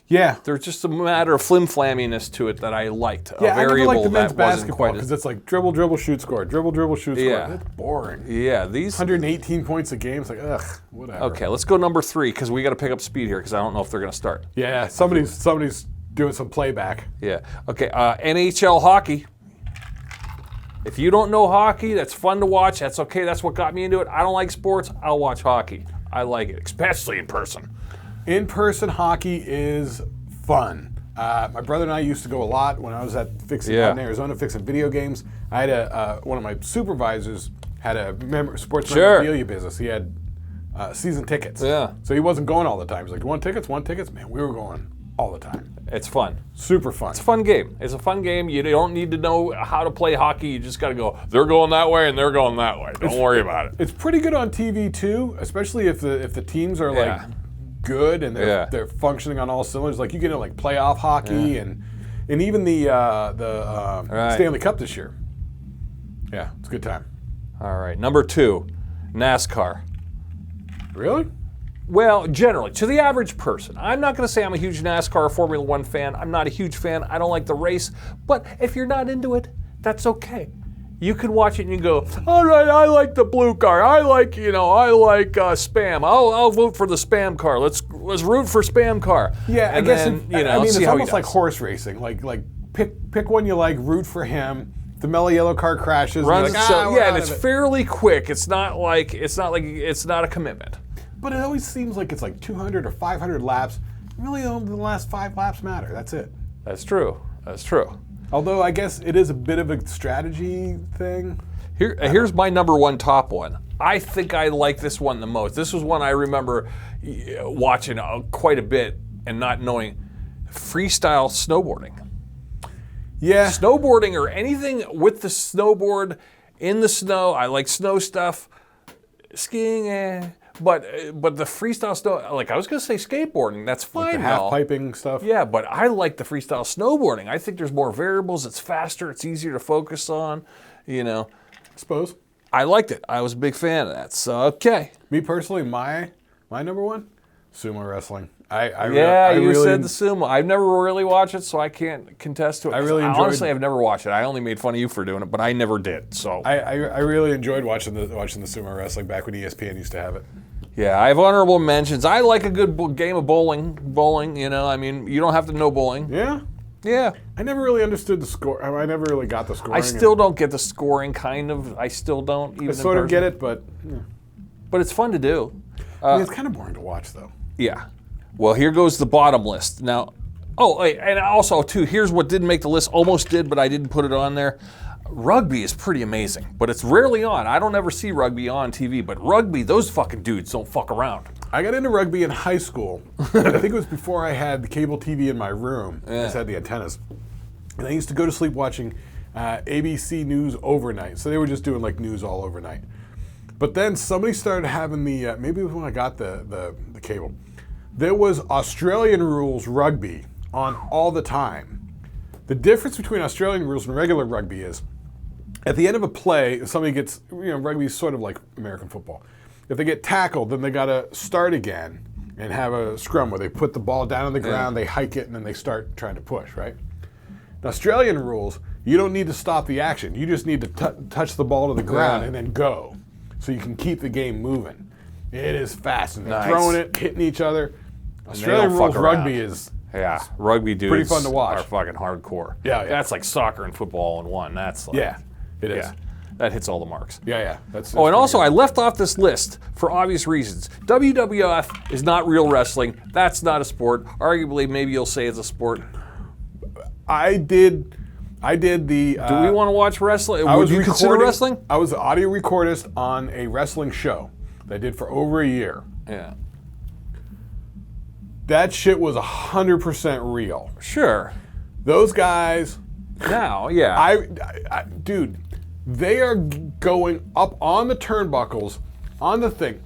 Yeah. There's just a matter of flim-flamminess to it that I liked. Yeah, I never liked the men's basketball because it's like dribble, dribble, shoot, score. Dribble, dribble, shoot, score. That's boring. Yeah, these 118 points a game. It's like, ugh, whatever. Okay, let's go number 3 because we got to pick up speed here because I don't know if they're going to start. Yeah, somebody's doing some playback. Yeah. Okay, NHL hockey. If you don't know hockey, that's fun to watch. That's okay. That's what got me into it. I don't like sports. I'll watch hockey. I like it, especially in person. In-person hockey is fun. My brother and I used to go a lot when I was out in Arizona fixing video games. I had one of my supervisors had a sports memorabilia business. He had season tickets. Yeah. So he wasn't going all the time. He's like, want tickets? Man, we were going all the time. It's fun. Super fun. It's a fun game. It's a fun game. You don't need to know how to play hockey. You just got to go, they're going that way and they're going that way. Don't worry about it. It's pretty good on TV too, especially if the teams are like good and they're functioning on all cylinders. Like you get into like playoff hockey and even the Stanley Cup this year. Yeah, it's a good time. All right, number 2, NASCAR. Really? Well, generally, to the average person, I'm not going to say I'm a huge NASCAR or Formula One fan. I'm not a huge fan. I don't like the race. But if you're not into it, that's okay. You can watch it and you go, all right, I like the blue car. I like Spam. I'll vote for the Spam car. Let's root for Spam car. Yeah, and I guess then, it's see how he almost like does. horse racing. Like pick one you like, root for him. The mellow yellow car crashes. Runs and you're like, itself, we're yeah, out and it's of it. fairly quick. It's not a commitment. But it always seems like it's like 200 or 500 laps. Really, only the last 5 laps matter. That's it. That's true. That's true. Although I guess it is a bit of a strategy thing. Here's my number 1 top one. I think I like this one the most. This was one I remember watching quite a bit and not knowing. Freestyle snowboarding. Yeah. Snowboarding or anything with the snowboard in the snow. I like snow stuff. Skiing, but the freestyle snow, like I was going to say skateboarding, that's fine. The half piping stuff. Yeah, but I like the freestyle snowboarding. I think there's more variables. It's faster. It's easier to focus on. I suppose. I liked it. I was a big fan of that. So okay. Me personally, my number 1, sumo wrestling. You said the sumo. I've never really watched it, so I can't contest to it. I really enjoyed. Honestly, I've never watched it. I only made fun of you for doing it, but I never did. So I really enjoyed watching the sumo wrestling back when ESPN used to have it. yeah, I have honorable mentions. I like a good game of bowling. Bowling, you don't have to know bowling. Yeah. Yeah. I never really understood the score. I never really got the scoring. I still don't get the scoring. Kind of. I still don't. Even I sort of get it, but But it's fun to do. it's kind of boring to watch, though. Yeah. Well, here goes the bottom list. Now, and also, too, here's what didn't make the list. Almost did, but I didn't put it on there. Rugby is pretty amazing, but it's rarely on. I don't ever see rugby on TV, but rugby, those fucking dudes don't fuck around. I got into rugby in high school. I think it was before I had the cable TV in my room. I just had the antennas. And I used to go to sleep watching ABC News overnight. So they were just doing like news all overnight. But then somebody started having the, maybe it was when I got the cable. There was Australian rules rugby on all the time. The difference between Australian rules and regular rugby is, at the end of a play, if somebody gets, rugby is sort of like American football. If they get tackled, then they got to start again and have a scrum where they put the ball down on the ground, they hike it, and then they start trying to push, right? The Australian rules, you don't need to stop the action. You just need to touch the ball to the ground and then go, so you can keep the game moving. It is fast. And they're throwing it, hitting each other. Australian rules rugby is rugby dudes pretty fun to watch. Are fucking hardcore. Yeah. That's like soccer and football in one. That's like, it is. That hits all the marks. Yeah. That's and also I left off this list for obvious reasons. WWF is not real wrestling. That's not a sport. Arguably, maybe you'll say it's a sport. I did the. Do we want to watch wrestling? Would you consider wrestling? I was the audio recordist on a wrestling show that I did for over a year. Yeah. That shit was 100% real. Sure. Those guys. Now, yeah. Dude, they are going up on the turnbuckles, on the thing,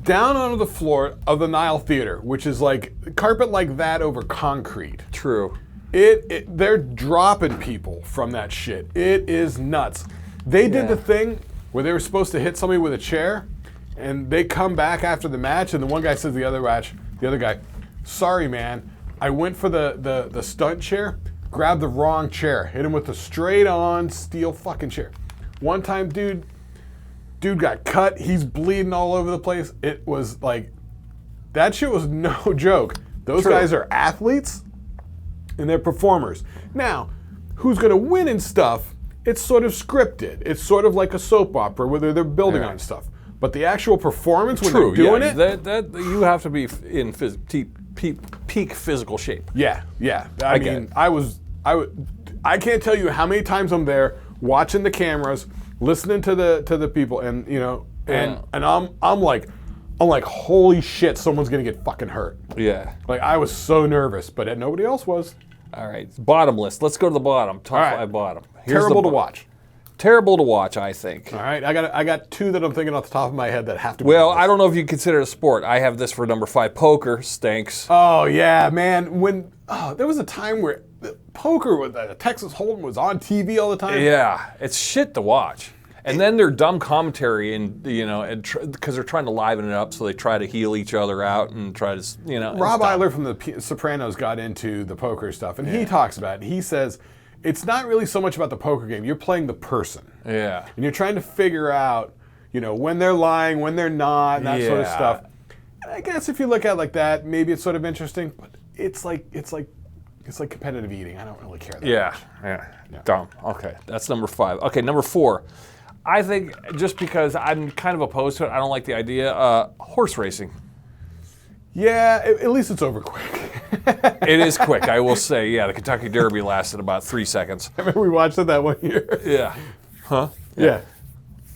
down onto the floor of the Nile Theater, which is like carpet like that over concrete. True. They're dropping people from that shit. It is nuts. They did the thing where they were supposed to hit somebody with a chair, and they come back after the match, and the one guy says to the other guy, sorry, man, I went for the stunt chair, grabbed the wrong chair, hit him with a straight-on steel fucking chair. One time, dude got cut. He's bleeding all over the place. It was like, that shit was no joke. Those guys are athletes, and they're performers. Now, who's going to win and stuff, it's sort of scripted. It's sort of like a soap opera where they're building on stuff. But the actual performance when they're doing it... That you have to be in peak physical shape. Yeah. I mean, I can't tell you how many times I'm there watching the cameras, listening to the people, and I'm like, holy shit, someone's gonna get fucking hurt. Yeah. Like, I was so nervous, but nobody else was. All right, bottom list. Let's go to the bottom. Top 5 bottom. Terrible to watch. Terrible to watch, I think. All right, I got 2 that I'm thinking off the top of my head that have to be. Well, I don't know if you consider it a sport. I have this for number 5. Poker stinks. Oh yeah, man. There was a time where poker with Texas Hold'em was on TV all the time. Yeah, it's shit to watch. And then their dumb commentary, and because they're trying to liven it up, so they try to heel each other out and try to, Rob Eiler from the Sopranos got into the poker stuff, and he talks about it. He says it's not really so much about the poker game. You're playing the person. Yeah. And you're trying to figure out, when they're lying, when they're not, and that sort of stuff. And I guess if you look at it like that, maybe it's sort of interesting, but it's like competitive eating. I don't really care that much. Yeah. Dumb. Okay, that's number 5. Okay, number 4. I think just because I'm kind of opposed to it, I don't like the idea. Horse racing. Yeah, at least it's over quick. It is quick, I will say. Yeah, the Kentucky Derby lasted about 3 seconds. I remember we watched it that one year. Yeah. Huh? Yeah.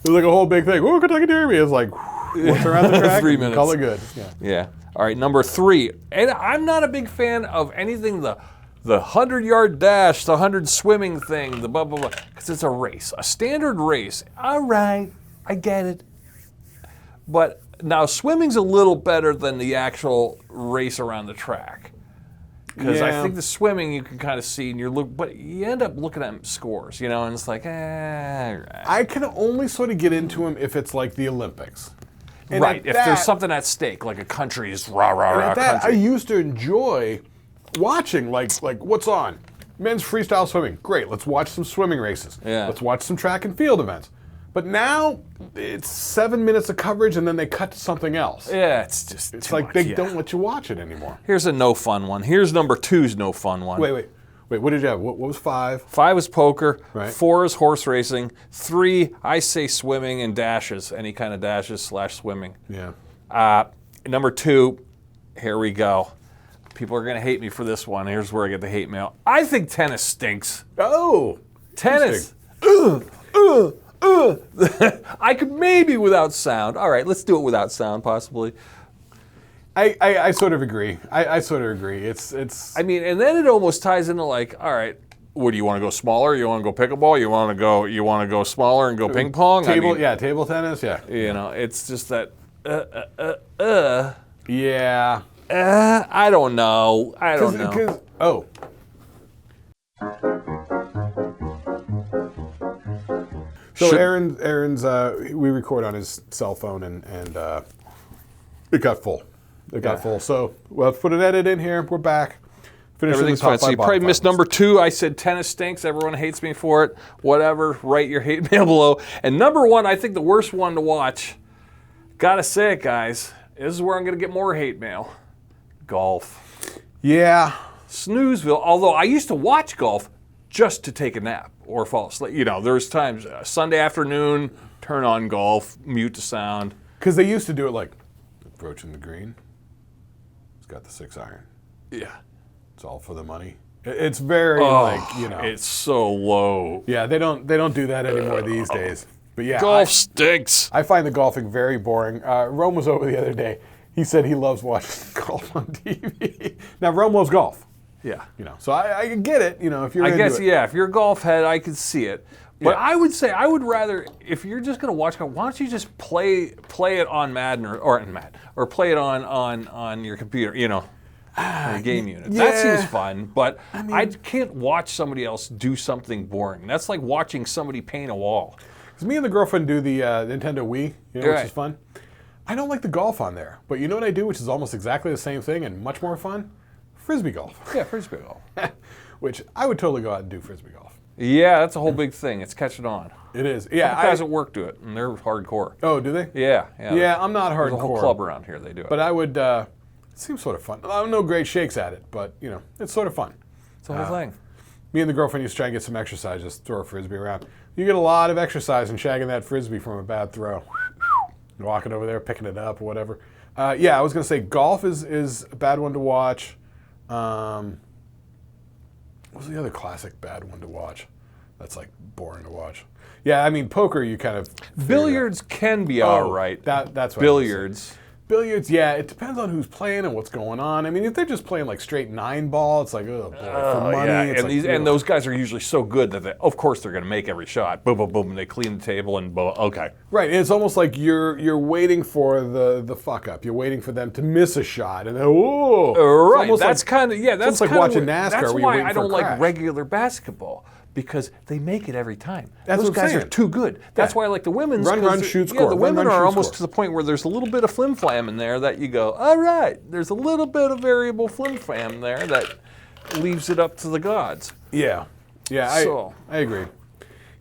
It was like a whole big thing. Oh, Kentucky Derby. It was like, once around the track, 3 minutes. Call it good. Yeah. All right, number 3. And I'm not a big fan of anything the 100-yard dash, the 100 swimming thing, the blah, blah, blah, because it's a race, a standard race. All right, I get it. But now swimming's a little better than the actual race around the track. Because I think the swimming you can kind of see, and but you end up looking at scores, and it's like, I can only sort of get into them if it's like the Olympics. And right, if there's something at stake, like a country's rah-rah-rah country. I used to enjoy watching, like what's on? Men's freestyle swimming. Great, let's watch some swimming races. Yeah. Let's watch some track and field events. But now, it's 7 minutes of coverage and then they cut to something else. Yeah, it's just It's too like much, they don't let you watch it anymore. Here's a no fun one. Here's number 2's no fun one. Wait, what did you have? What was 5? 5 is poker. Right. 4 is horse racing. 3, I say swimming and dashes, any kind of dashes / swimming. Yeah. Number 2, here we go. People are going to hate me for this one. Here's where I get the hate mail. I think tennis stinks. Oh, tennis. I could maybe without sound. All right, let's do it without sound, possibly. I sort of agree. I sort of agree. It's. I mean, and then it almost ties into like, all right, what do you want to go smaller? You want to go pickleball? You want to go smaller and go ping pong? Table tennis. Yeah. It's just that. Yeah. I don't know. Oh. So Aaron's we record on his cell phone and it got full. It got full. So we'll put an edit in here. We're back. Everything's fine. So you probably missed number 2. I said tennis stinks. Everyone hates me for it. Whatever. Write your hate mail below. And number 1, I think the worst one to watch. Gotta say it, guys. This is where I'm gonna get more hate mail. Golf. Yeah. Snoozeville. Although I used to watch golf just to take a nap or fall asleep. There's times Sunday afternoon, turn on golf, mute the sound. Because they used to do it like approaching the green. It's got the 6 iron. Yeah. It's all for the money. It's very It's so low. Yeah, they don't do that anymore these days. But yeah, golf stinks. I find the golfing very boring. Rome was over the other day. He said he loves watching golf on TV. Now Rome loves golf. Yeah. So I get it. If you're I into guess it. If you're a golf head, I could see it. But I would say I would rather, if you're just going to watch golf, why don't you just play it on Madden or play it on your computer, your game unit. Yeah. That seems fun, but I can't watch somebody else do something boring. That's like watching somebody paint a wall. Because me and the girlfriend do the Nintendo Wii, which is fun. I don't like the golf on there, but you know what I do, which is almost exactly the same thing and much more fun? Frisbee golf. Yeah, frisbee golf. Which I would totally go out and do frisbee golf. Yeah, that's a whole big thing. It's catching on. It is. Yeah, guys at work do it, and they're hardcore. Oh, do they? Yeah. Yeah, I'm not hardcore. There's a whole club around here. They do it. But I would. It seems sort of fun. I'm no great shakes at it, but it's sort of fun. It's the whole thing. Me and the girlfriend used to try and get some exercise, just throw a frisbee around. You get a lot of exercise in shagging that frisbee from a bad throw. Walking over there, picking it up, or whatever. I was going to say golf is a bad one to watch. What was the other classic bad one to watch? That's like boring to watch. Yeah, I mean poker. You kind of billiards can be all right. That's what billiards. Billiards, yeah, it depends on who's playing and what's going on. I mean, if they're just playing like straight 9-ball, it's like, oh boy, for money. Yeah. It's and those guys are usually so good that of course they're going to make every shot. Boom, boom, boom, and they clean the table and boom. Okay. Right, and it's almost like you're waiting for the fuck up. You're waiting for them to miss a shot, and then right. That's kind of that's like watching NASCAR. That's where why you're I don't for a like crash. regular basketball. because they make it every time. That's Those what I'm guys are saying. too good. That's why I like the women's. Run, shoot, score. The Run, women run, are shoot, almost score. to the point where there's a little bit of flim flam in there that you go, all right, there's a little bit of variable flim flam there that leaves it up to the gods. Yeah. I agree.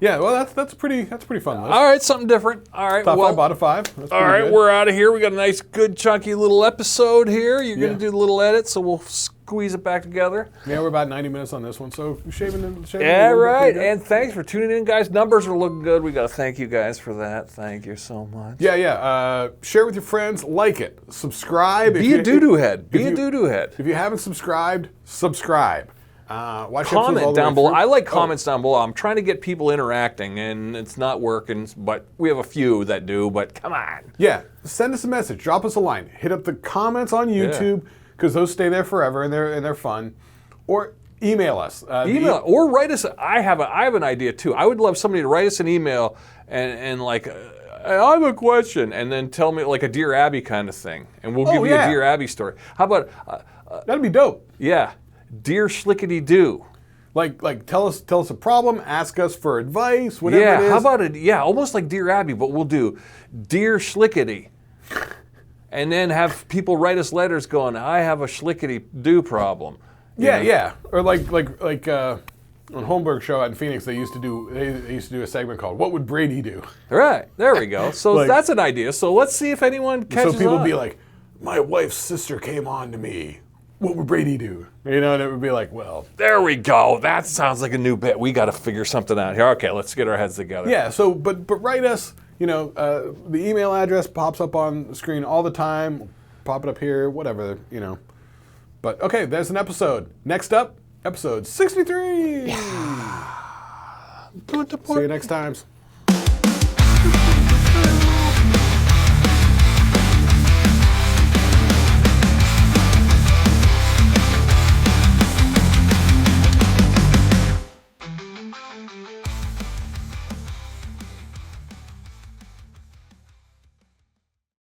Yeah, well, that's pretty fun. List. All right, something different. All right, Top 5, bottom 5. That's all right, good. we're out of here. We got a nice, good, chunky little episode here. You're going to do the little edit, so we'll squeeze it back together. Yeah, we're about 90 minutes on this one, so shaving. Yeah, right. And thanks for tuning in, guys. Numbers are looking good. We got to thank you guys for that. Thank you so much. Yeah. Share with your friends. Like it. Subscribe. Be a doo-doo head. Be a doo-doo head. If you haven't subscribed, subscribe. Watch comment down below. I like comments down below. I'm trying to get people interacting, and it's not working, but we have a few that do, but come on. Yeah, send us a message. Drop us a line. Hit up the comments on YouTube, because those stay there forever, and they're fun. Or email us. Or write us. I have an idea, too. I would love somebody to write us an email and like, I have a question, and then tell me like a Dear Abby kind of thing, and we'll give you a Dear Abby story. How about... that'd be dope. Yeah. Dear Shlicketty do. Like tell us a problem, ask us for advice, whatever it is. How about it? Yeah, almost like Dear Abby, but we'll do Dear Shlicketty. And then have people write us letters going, I have a Shlicketty do problem. Yeah. Or like on Holmberg's show out in Phoenix, they used to do a segment called "What Would Brady Do?" Right, there we go. So that's an idea. So let's see if anyone catches on. So people be like, my wife's sister came on to me. What would Brady do? You know, and it would be like, well. There we go. That sounds like a new bit. We got to figure something out here. Okay, let's get our heads together. Yeah, so, but write us, the email address pops up on the screen all the time. Pop it up here, whatever, But, okay, there's an episode. Next up, episode 63. Yeah. See you next time.